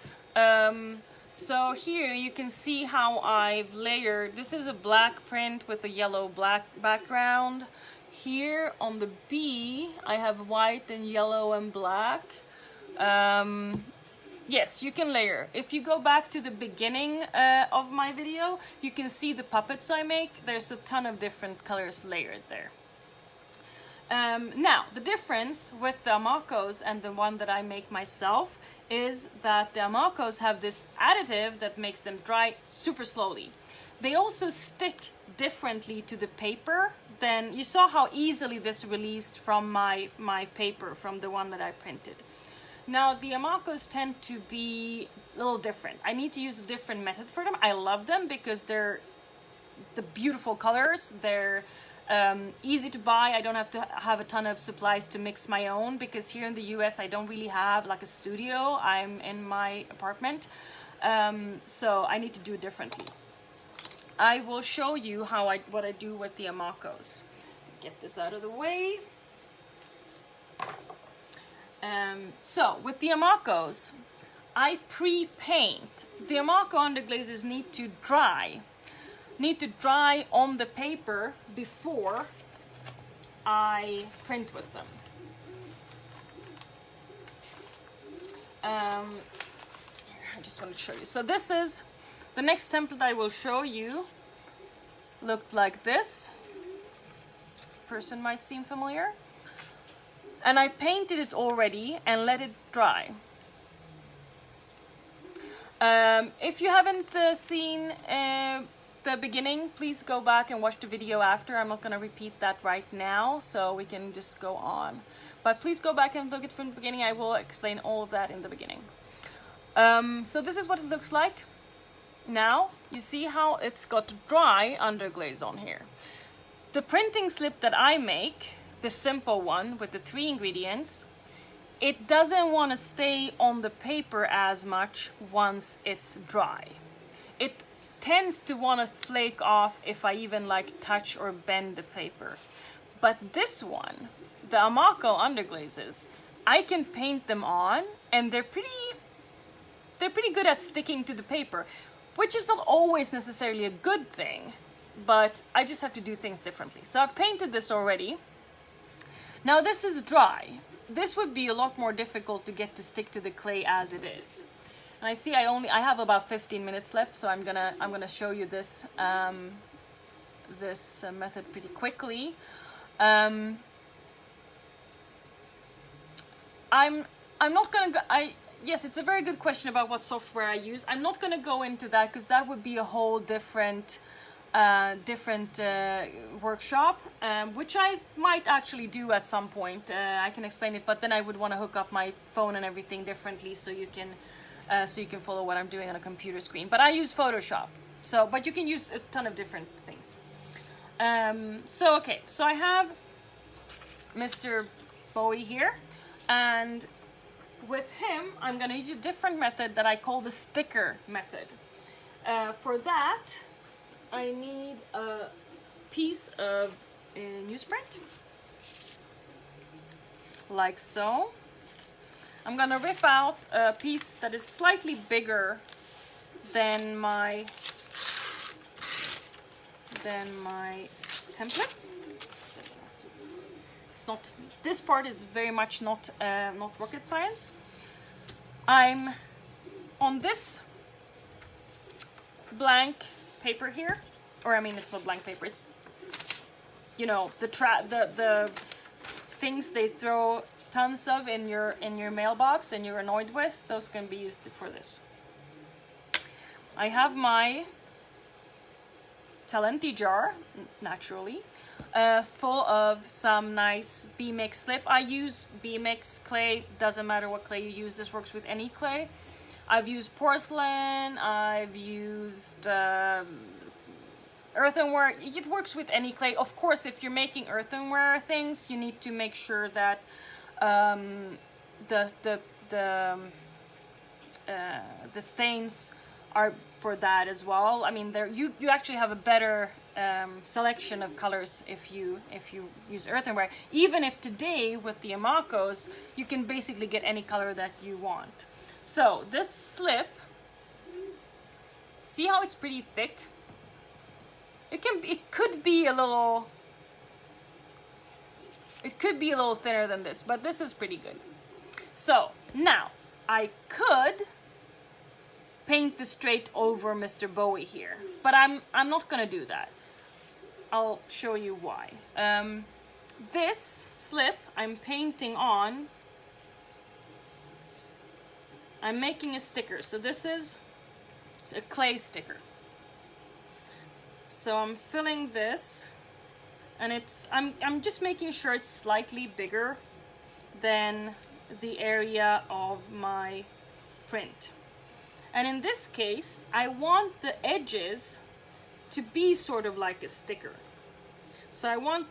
A: So here you can see how I've layered. This is a black print with a yellow black background. here on the B, I have white and yellow and black. Yes, you can layer. If you go back to the beginning of my video, you can see the puppets I make. There's a ton of different colors layered there. Now, the difference with the Amakos and the one that I make myself is that the Amakos have this additive that makes them dry super slowly. They also stick differently to the paper than, you saw how easily this released from my paper, from the one that I printed. Now, the Amakos tend to be a little different. I need to use a different method for them. I love them because they're the beautiful colors. They're easy to buy. I don't have to have a ton of supplies to mix my own, because here in the US I don't really have like a studio. I'm in my apartment, so I need to do it differently. I will show you what I do with the Amakos. Get this out of the way. So with the Amakos, I pre-paint. The Amako underglazers need to dry on the paper before I print with them. I just want to show you. So this is the next template I will show you. Looked like this. This person might seem familiar. And I painted it already and let it dry. If you haven't seen the beginning, please go back and watch the video after. I'm not going to repeat that right now, so we can just go on. But please go back and look at it from the beginning. I will explain all of that in the beginning. So this is what it looks like. Now, you see how it's got dry underglaze on here. The printing slip that I make, the simple one with the 3 ingredients, it doesn't want to stay on the paper as much once it's dry. It tends to want to flake off if I even like touch or bend the paper. But this one, the Amako underglazes, I can paint them on and they're pretty good at sticking to the paper, which is not always necessarily a good thing, but I just have to do things differently. So I've painted this already. Now this is dry. This would be a lot more difficult to get to stick to the clay as it is. And I see I have about 15 minutes left, so I'm gonna show you this this method pretty quickly. I'm not gonna go. Yes, it's a very good question about what software I use. I'm not gonna go into that because that would be a whole different workshop, which I might actually do at some point. I can explain it, but then I would want to hook up my phone and everything differently so you can follow what I'm doing on a computer screen. But I use Photoshop, but you can use a ton of different things. So I have Mr. Bowie here, and with him I'm going to use a different method that I call the sticker method. For that, I need a piece of newsprint, like so. I'm gonna rip out a piece that is slightly bigger than my template. It's not. This part is very much not rocket science. I'm on this blank paper here, or I mean, it's not blank paper. It's, you know, the things they throw tons of in your mailbox and you're annoyed with. Those can be used for this. I have my Talenti jar, naturally, full of some nice B-mix slip. I use B-mix clay. Doesn't matter what clay you use. This works with any clay. I've used porcelain, I've used earthenware. It works with any clay. Of course, if you're making earthenware things, you need to make sure that the stains are for that as well. I mean, you actually have a better selection of colors if you use earthenware. Even if today with the Amakos, you can basically get any color that you want. So this slip, see how it's pretty thick? It could be a little It could be a little thinner than this, but this is pretty good. So now I could paint this straight over Mr. Bowie here, but I'm not gonna do that. I'll show you why. This slip I'm painting on, I'm making a sticker. So this is a clay sticker. So I'm filling this, and I'm just making sure it's slightly bigger than the area of my print. And in this case, I want the edges to be sort of like a sticker. So I want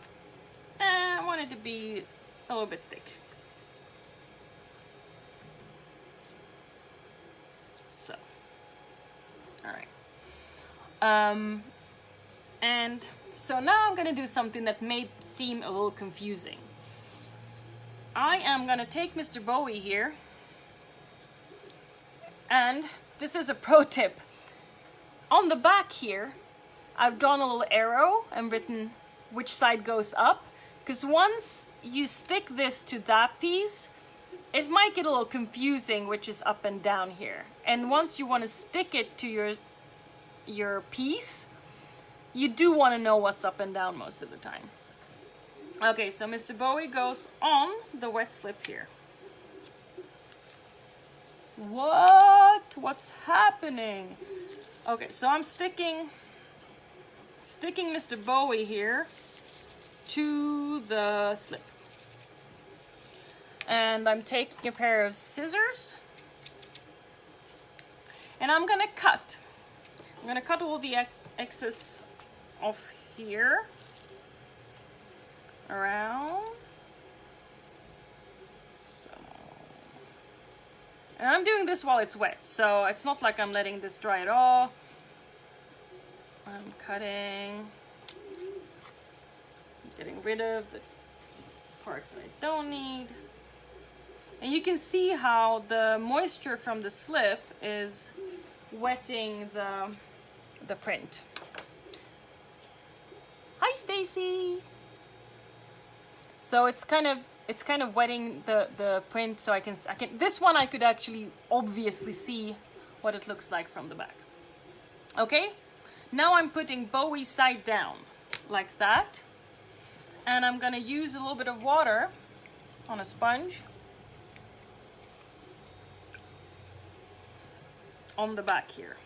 A: it to be a little bit thick. So, all right. And so now I'm gonna do something that may seem a little confusing. I am gonna take Mr. Bowie here, and this is a pro tip. On the back here, I've drawn a little arrow and written which side goes up, because once you stick this to that piece, it might get a little confusing which is up and down here. And once you want to stick it to your piece, you do want to know what's up and down most of the time. Okay, so Mr. Bowie goes on the wet slip here. What? What's happening? Okay, so I'm sticking Mr. Bowie here to the slip. And I'm taking a pair of scissors, and I'm gonna cut. I'm gonna cut all the excess off here, around. So, and I'm doing this while it's wet, so it's not like I'm letting this dry at all. I'm cutting, getting rid of the part that I don't need. And you can see how the moisture from the slip is wetting the print. Hi, Stacy. So it's kind of wetting the print, so I can this one I could actually obviously see what it looks like from the back. Okay? Now I'm putting Bowie side down like that. And I'm gonna use a little bit of water on a sponge on the back here.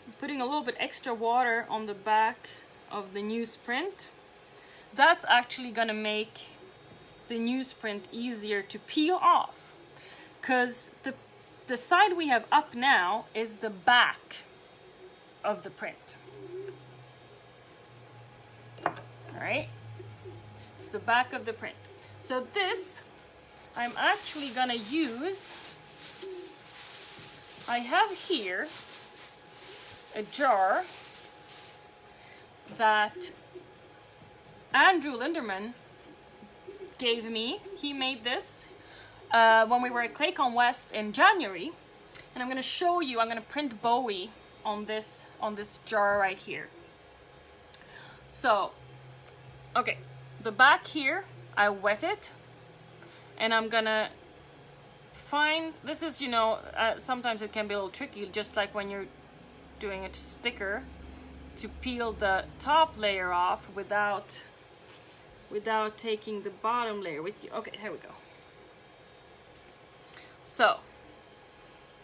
A: I'm putting a little bit extra water on the back of the newsprint. That's actually gonna make the newsprint easier to peel off, because the side we have up now is the back of the print. All right, it's the back of the print. So this I'm actually gonna use. I have here a jar that Andrew Linderman gave me. He made this when we were at ClayCon West in January, and I'm going to show you. I'm going to print Bowie on this jar right here. So, okay, the back here I wet it, and I'm gonna find. This is, you know, sometimes it can be a little tricky, just like when you're doing a sticker, to peel the top layer off without taking the bottom layer with you. Okay, here we go. So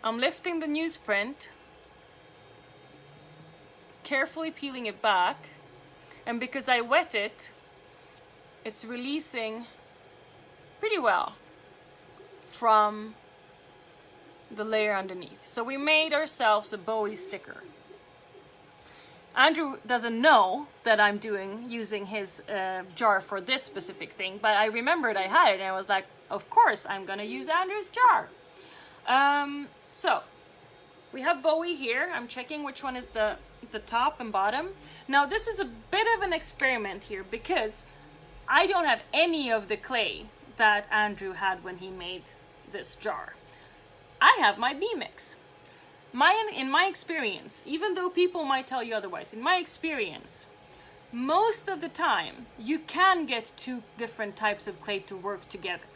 A: I'm lifting the newsprint, carefully peeling it back, and because I wet it, it's releasing pretty well from the layer underneath. So we made ourselves a Bowie sticker. Andrew doesn't know that I'm using his jar for this specific thing, but I remembered I had it, and I was like, of course I'm gonna use Andrew's jar. So we have Bowie here. I'm checking which one is the top and bottom. Now this is a bit of an experiment here, because I don't have any of the clay that Andrew had when he made this jar. I have my B-mix. In my experience, even though people might tell you otherwise, in my experience, most of the time you can get two different types of clay to work together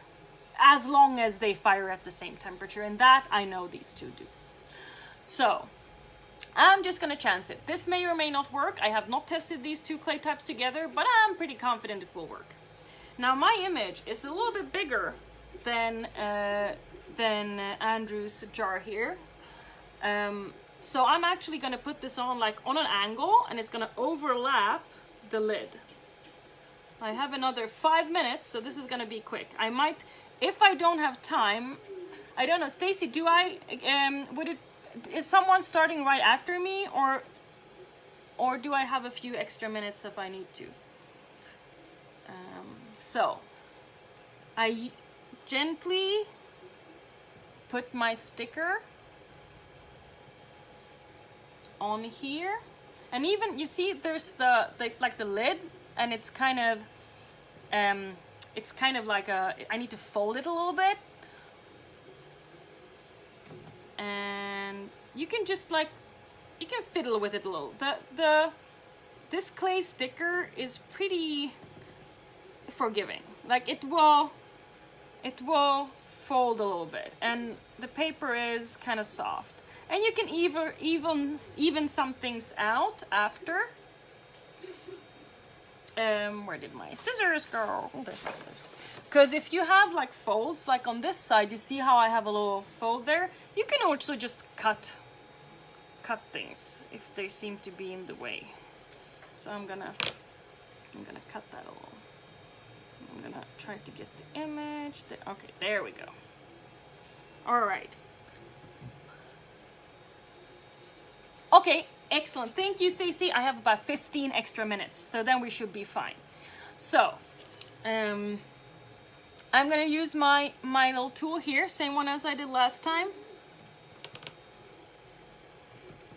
A: as long as they fire at the same temperature, and that I know these two do. So I'm just gonna chance it. This may or may not work. I have not tested these two clay types together, but I'm pretty confident it will work. Now my image is a little bit bigger than Andrew's jar here. So I'm actually gonna put this on like on an angle, and it's gonna overlap the lid. I have another 5 minutes, so this is gonna be quick. I might, if I don't have time, I don't know, Stacy, do I, is someone starting right after me, or do I have a few extra minutes if I need to? So I gently put my sticker on here, and even you see there's the like the lid, and it's kind of like I need to fold it a little bit, and you can just like, you can fiddle with it a little. This clay sticker is pretty forgiving. Like it will fold a little bit, and the paper is kind of soft. And you can even some things out after. Where did my scissors go? Oh, there's my scissors. Because if you have like folds, like on this side, you see how I have a little fold there? You can also just cut things if they seem to be in the way. So I'm gonna cut that a little. I'm gonna try to get the image there. Okay, there we go. All right. Okay, excellent. Thank you, Stacy. I have about 15 extra minutes, so then we should be fine. So, I'm gonna use my little tool here, same one as I did last time.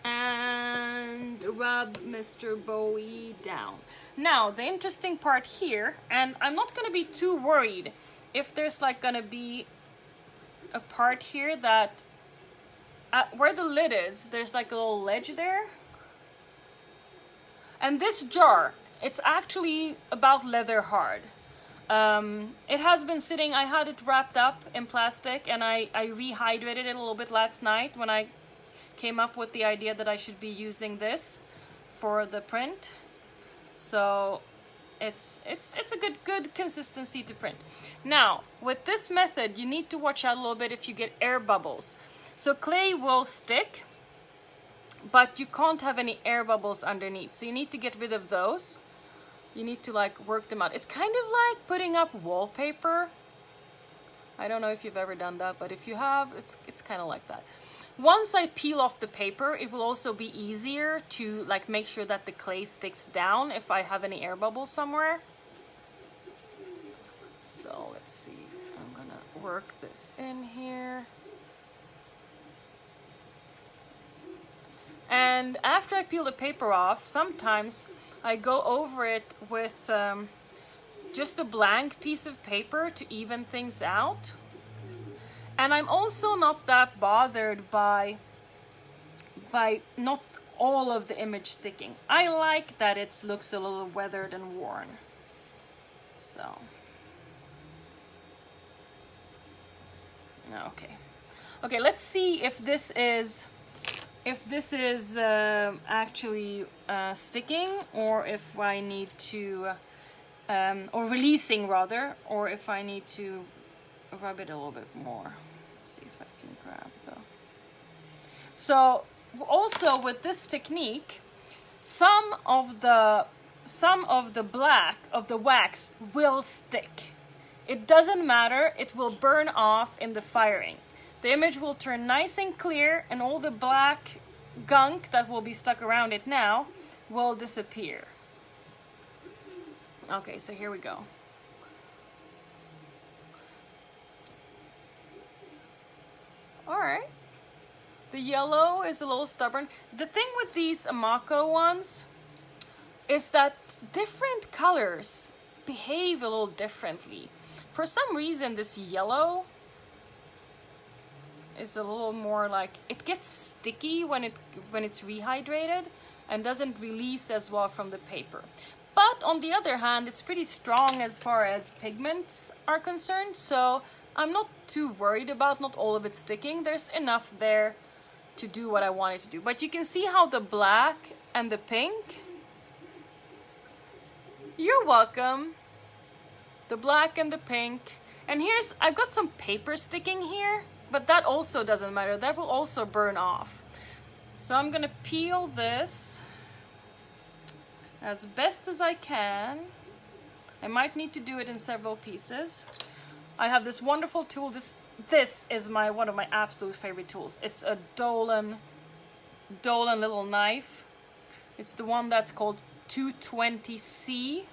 A: And rub Mr. Bowie down. Now, the interesting part here, and I'm not gonna be too worried if there's like gonna be a part here that where the lid is, there's like a little ledge there. And this jar, it's actually about leather hard. It has been sitting, I had it wrapped up in plastic, and I rehydrated it a little bit last night when I came up with the idea that I should be using this for the print. So it's a good consistency to print. Now, with this method, you need to watch out a little bit if you get air bubbles. So clay will stick, but you can't have any air bubbles underneath. So you need to get rid of those. You need to like work them out. It's kind of like putting up wallpaper. I don't know if you've ever done that, but if you have, it's kind of like that. Once I peel off the paper, it will also be easier to like make sure that the clay sticks down if I have any air bubbles somewhere. So let's see, I'm gonna work this in here. And after I peel the paper off, sometimes I go over it with just a blank piece of paper to even things out. And I'm also not that bothered by not all of the image sticking. I like that it looks a little weathered and worn. So, okay, let's see if this is actually sticking, or if I need to, or releasing rather, or if I need to rub it a little bit more. Let's see if I can grab the... So also with this technique, some of the black of the wax will stick. It doesn't matter, it will burn off in the firing. The image will turn nice and clear, and all the black gunk that will be stuck around it now will disappear. Okay, so here we go. Alright. The yellow is a little stubborn. The thing with these Amako ones is that different colors behave a little differently. For some reason, this yellow is a little more like, it gets sticky when it's rehydrated and doesn't release as well from the paper. But on the other hand, it's pretty strong as far as pigments are concerned, so I'm not too worried about not all of it sticking. There's enough there to do what I want it to do. But you can see how the black and the pink, you're welcome, the black and the pink, and I've got some paper sticking here, but that also doesn't matter, that will also burn off. So I'm gonna peel this as best as I can. I might need to do it in several pieces. I have this wonderful tool. This is one of my absolute favorite tools. It's a Dolan little knife. It's the one that's called 220C,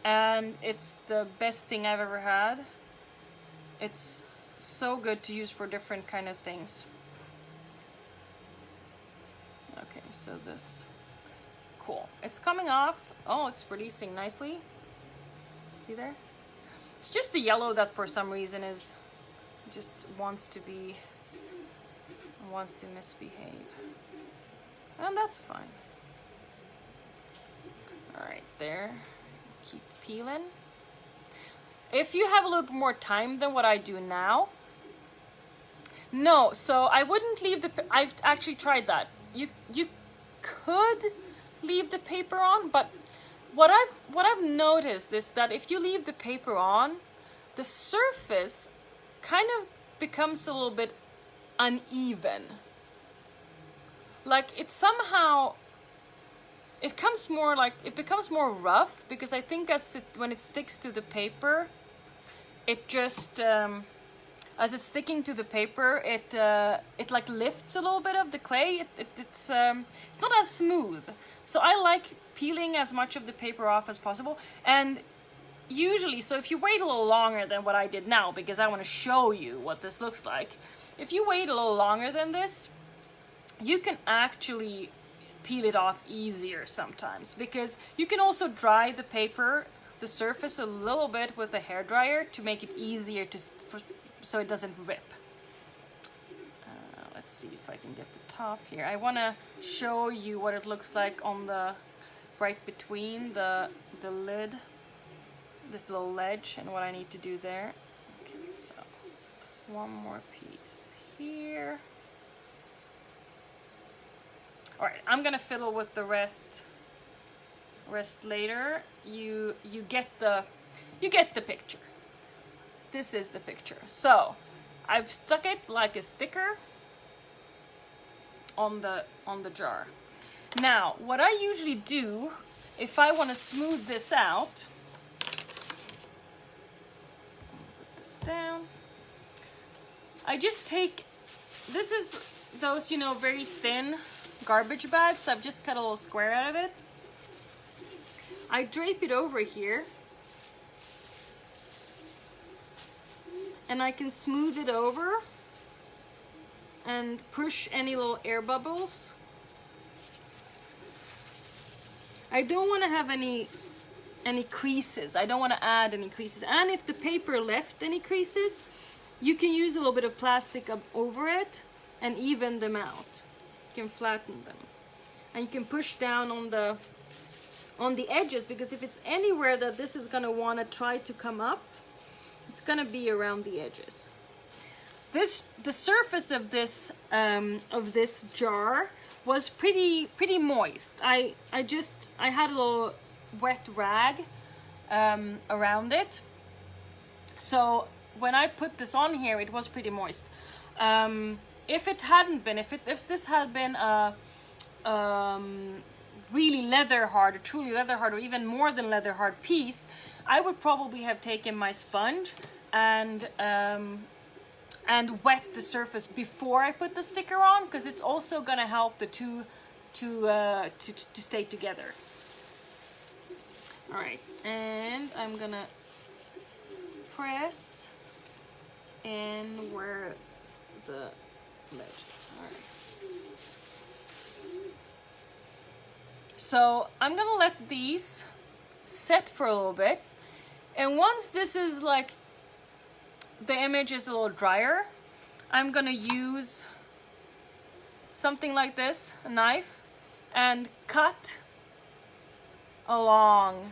A: and it's the best thing I've ever had. It's so good to use for different kind of things. Okay, so this, cool. It's coming off. Oh, it's releasing nicely. See there? It's just the yellow that for some reason just wants to misbehave. And that's fine. All right, there. Keep peeling. If you have a little bit more time than what I do now, no, so I wouldn't leave I've actually tried that. You could leave the paper on, but what I've noticed is that if you leave the paper on, the surface kind of becomes a little bit uneven. Like it becomes more rough, because I think when it sticks to the paper, it just as it's sticking to the paper, it like lifts a little bit of the clay. It's not as smooth. So I like peeling as much of the paper off as possible. And usually, so if you wait a little longer than what I did now, because I want to show you what this looks like, if you wait a little longer than this, you can actually peel it off easier sometimes, because you can also dry the surface a little bit with a hairdryer to make it easier so it doesn't rip. Let's see if I can get the top here. I want to show you what it looks like on right between the lid, this little ledge, and what I need to do there. Okay, so one more piece here. All right, I'm gonna fiddle with the rest later. You get the picture. This is the picture. So I've stuck it like a sticker on the jar. Now, what I usually do if I want to smooth this out, put this down. I just take, this is those, very thin garbage bags. I've just cut a little square out of it. I drape it over here, and I can smooth it over and push any little air bubbles. I don't want to have any creases. I don't want to add any creases. And if the paper left any creases, you can use a little bit of plastic up over it and even them out. You can flatten them. And you can push down on the edges, because if it's anywhere that this is going to want to try to come up, it's going to be around the edges. The surface of this jar was pretty moist. I had a little wet rag around it, so when I put this on here, it was pretty moist. If this had been a really leather hard, or truly leather hard, or even more than leather hard piece, I would probably have taken my sponge and wet the surface before I put the sticker on, because it's also gonna help the two to stay together. All right, and I'm gonna press in where the ledge is. All right. So I'm gonna let these set for a little bit, and once this is like, the image is a little drier, I'm gonna use something like this, a knife, and cut along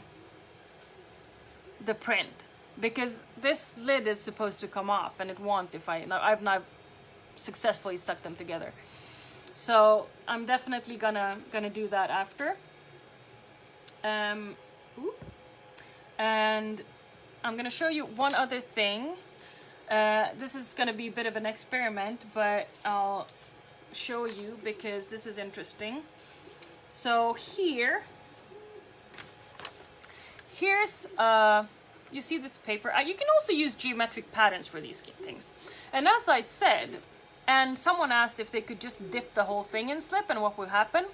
A: the print, because this lid is supposed to come off, and it won't if I've not successfully stuck them together. So I'm definitely gonna do that after. And I'm gonna show you one other thing. This is gonna be a bit of an experiment, but I'll show you because this is interesting. So here's you see this paper. You can also use geometric patterns for these things. And as I said, and someone asked if they could just dip the whole thing in slip and what would happen.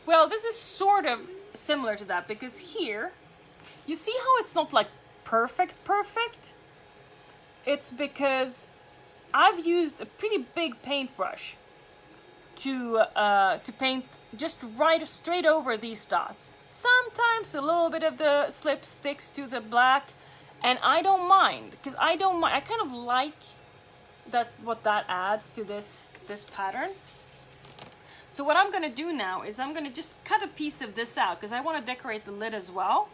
A: Well, this is sort of similar to that, because here, you see how it's not like perfect? It's because I've used a pretty big paintbrush to paint just right straight over these dots. Sometimes a little bit of the slip sticks to the black, and I don't mind, because I kind of like what that adds to this pattern. So what I'm gonna do now is I'm gonna just cut a piece of this out, because I want to decorate the lid as well.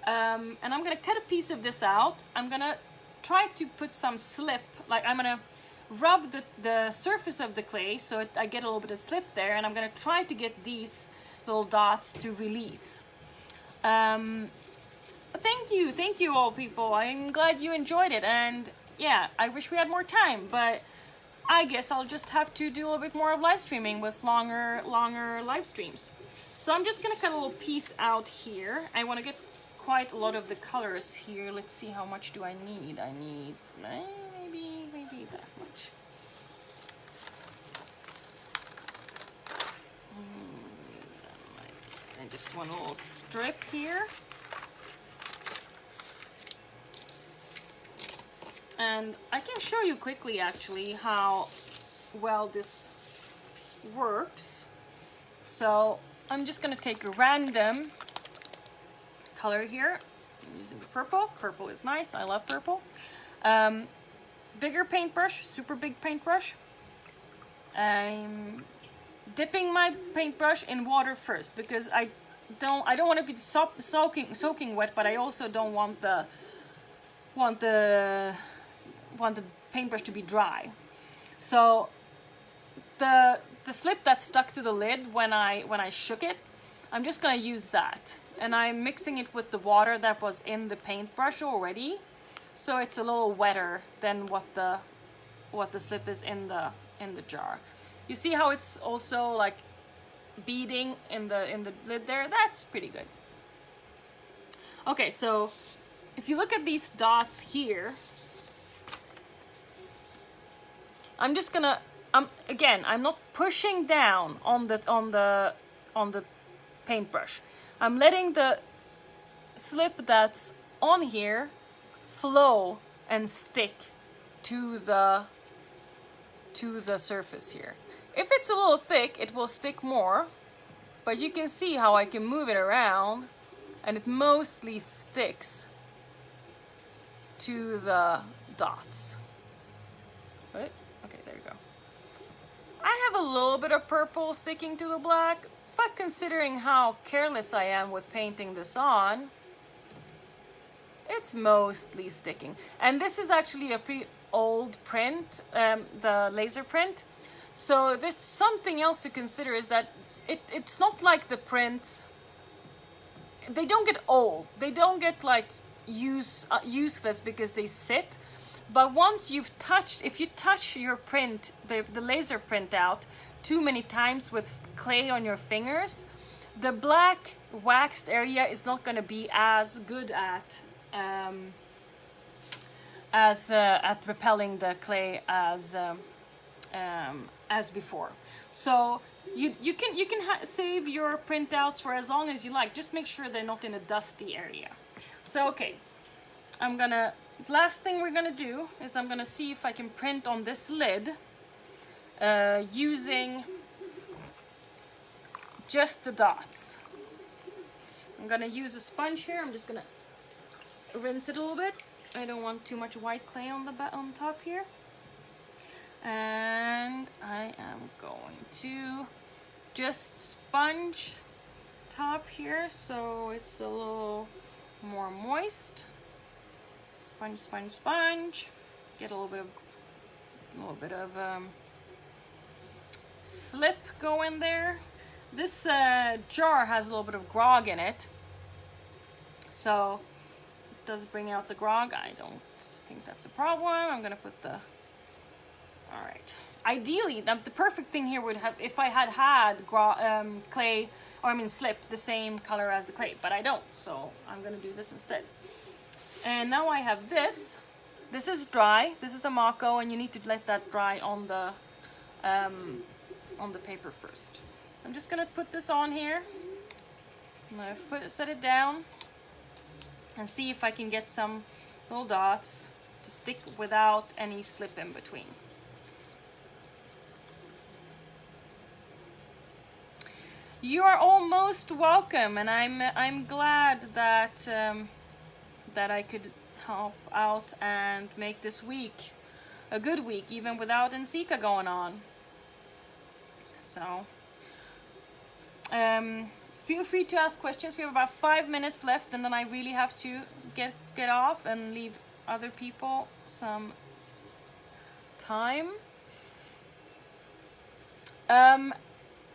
A: And I'm gonna cut a piece of this out. I'm gonna try to put some slip, like I'm gonna rub the surface of the clay so I get a little bit of slip there, and I'm gonna try to get these little dots to release. Thank you all people. I'm glad you enjoyed it, and yeah, I wish we had more time, but I guess I'll just have to do a little bit more of live streaming with longer live streams. So I'm just gonna cut a little piece out here. I want to get quite a lot of the colors here. Let's see, how much do I need? I need maybe that much. And just one little strip here. And I can show you quickly actually how well this works. So I'm just gonna take a random color here. I'm using the purple. Purple is nice, I love purple. Bigger paintbrush, super big paintbrush. I'm dipping my paintbrush in water first, because I don't want to be soaking wet, but I also don't want the paintbrush to be dry. So the slip that stuck to the lid when I shook it, I'm just gonna use that, and I'm mixing it with the water that was in the paintbrush already, so it's a little wetter than what the slip is in the jar. You see how it's also like beading in the lid there? That's pretty good. Okay, so if you look at these dots here, I'm just gonna again, I'm not pushing down on the paintbrush. I'm letting the slip that's on here flow and stick to the surface here. If it's a little thick, it will stick more, but you can see how I can move it around and it mostly sticks to the dots. Right? Okay, there you go. I have a little bit of purple sticking to the black, but considering how careless I am with painting this on, it's mostly sticking. And this is actually a pretty old print, the laser print. So there's something else to consider, is that it's not like the prints, they don't get old. They don't get like useless because they sit. But once if you touch your print, the laser print out too many times with clay on your fingers, the black waxed area is not going to be as good at repelling the clay as before. So you can save your printouts for as long as you like. Just make sure they're not in a dusty area. So okay, last thing we're gonna do is I'm gonna see if I can print on this lid using just the dots. I'm gonna use a sponge here. I'm just gonna rinse it a little bit. I don't want too much white clay on the top here. And I am going to just sponge top here so it's a little more moist. Sponge, sponge, sponge. Get a little bit of slip going there. This jar has a little bit of grog in it, so it does bring out the grog. I don't think that's a problem. I'm gonna put the, all right. Ideally, the perfect thing here would have, if I had clay, or I mean slip, the same color as the clay, but I don't, so I'm gonna do this instead. And now I have this. This is dry. This is a Mako, and you need to let that dry on the paper first. I'm just gonna put this on here. I'm gonna set it down and see if I can get some little dots to stick without any slip in between. You are all most welcome, and I'm glad that that I could help out and make this week a good week, even without NCECA going on. So feel free to ask questions. We have about 5 minutes left, and then I really have to get off and leave other people some time.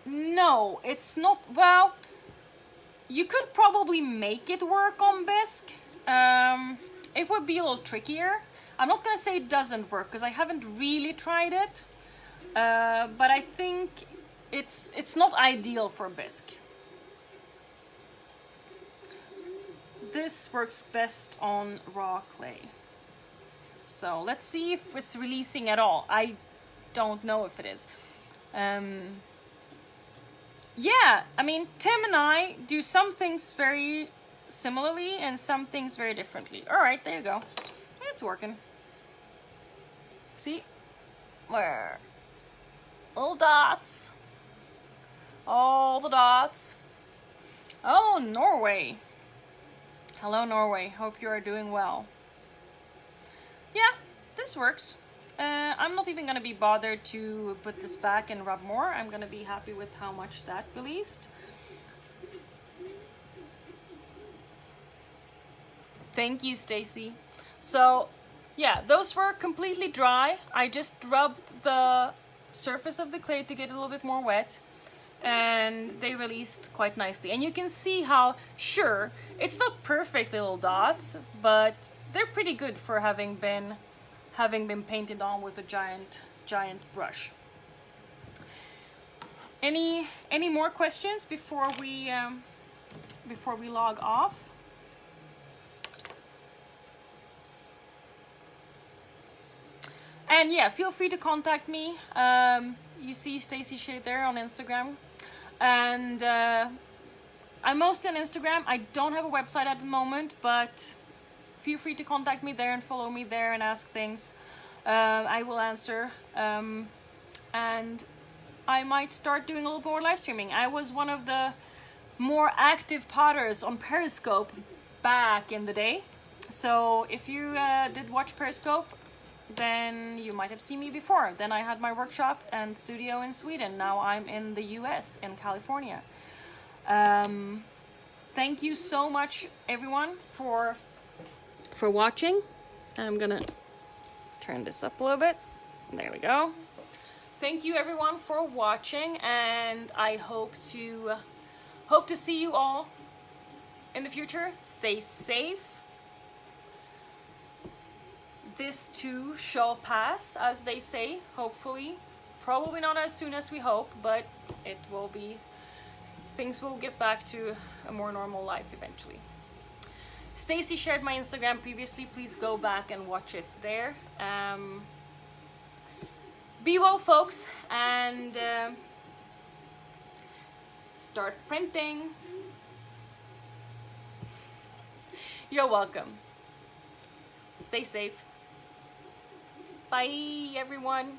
A: No, it's not. Well, you could probably make it work on Bisque. It would be a little trickier. I'm not gonna say it doesn't work because I haven't really tried it, but I think it's not ideal for Bisque. This works best on raw clay. So let's see if it's releasing at all. I don't know if it is. Yeah, I mean, Tim and I do some things very similarly and some things very differently. All right, there you go. It's working. See? Where? Little dots. All the dots. Oh, Norway. Hello, Norway. Hope you are doing well. Yeah, this works. I'm not even going to be bothered to put this back and rub more. I'm going to be happy with how much that released. Thank you, Stacy. So, yeah, those were completely dry. I just rubbed the surface of the clay to get a little bit more wet, and they released quite nicely. And you can see how, sure, it's not perfect little dots, but they're pretty good for having been painted on with a giant brush. Any more questions before we log off? And yeah, feel free to contact me. You see Stacy Shade there on Instagram, and I'm mostly on Instagram. I don't have a website at the moment, but feel free to contact me there and follow me there and ask things. I will answer, and I might start doing a little more live streaming. I was one of the more active potters on Periscope back in the day, so if you did watch Periscope, then you might have seen me before. Then I had my workshop and studio in Sweden. Now I'm in the US, in California. Thank you so much, everyone, for watching. I'm gonna turn this up a little bit. There we go. Thank you, everyone, for watching, and I hope to see you all in the future. Stay safe. This too shall pass, as they say, hopefully. Probably not as soon as we hope, but it will be, things will get back to a more normal life eventually. Stacy shared my Instagram previously. Please go back and watch it there. Be well, folks, and start printing. You're welcome. Stay safe. Bye, everyone.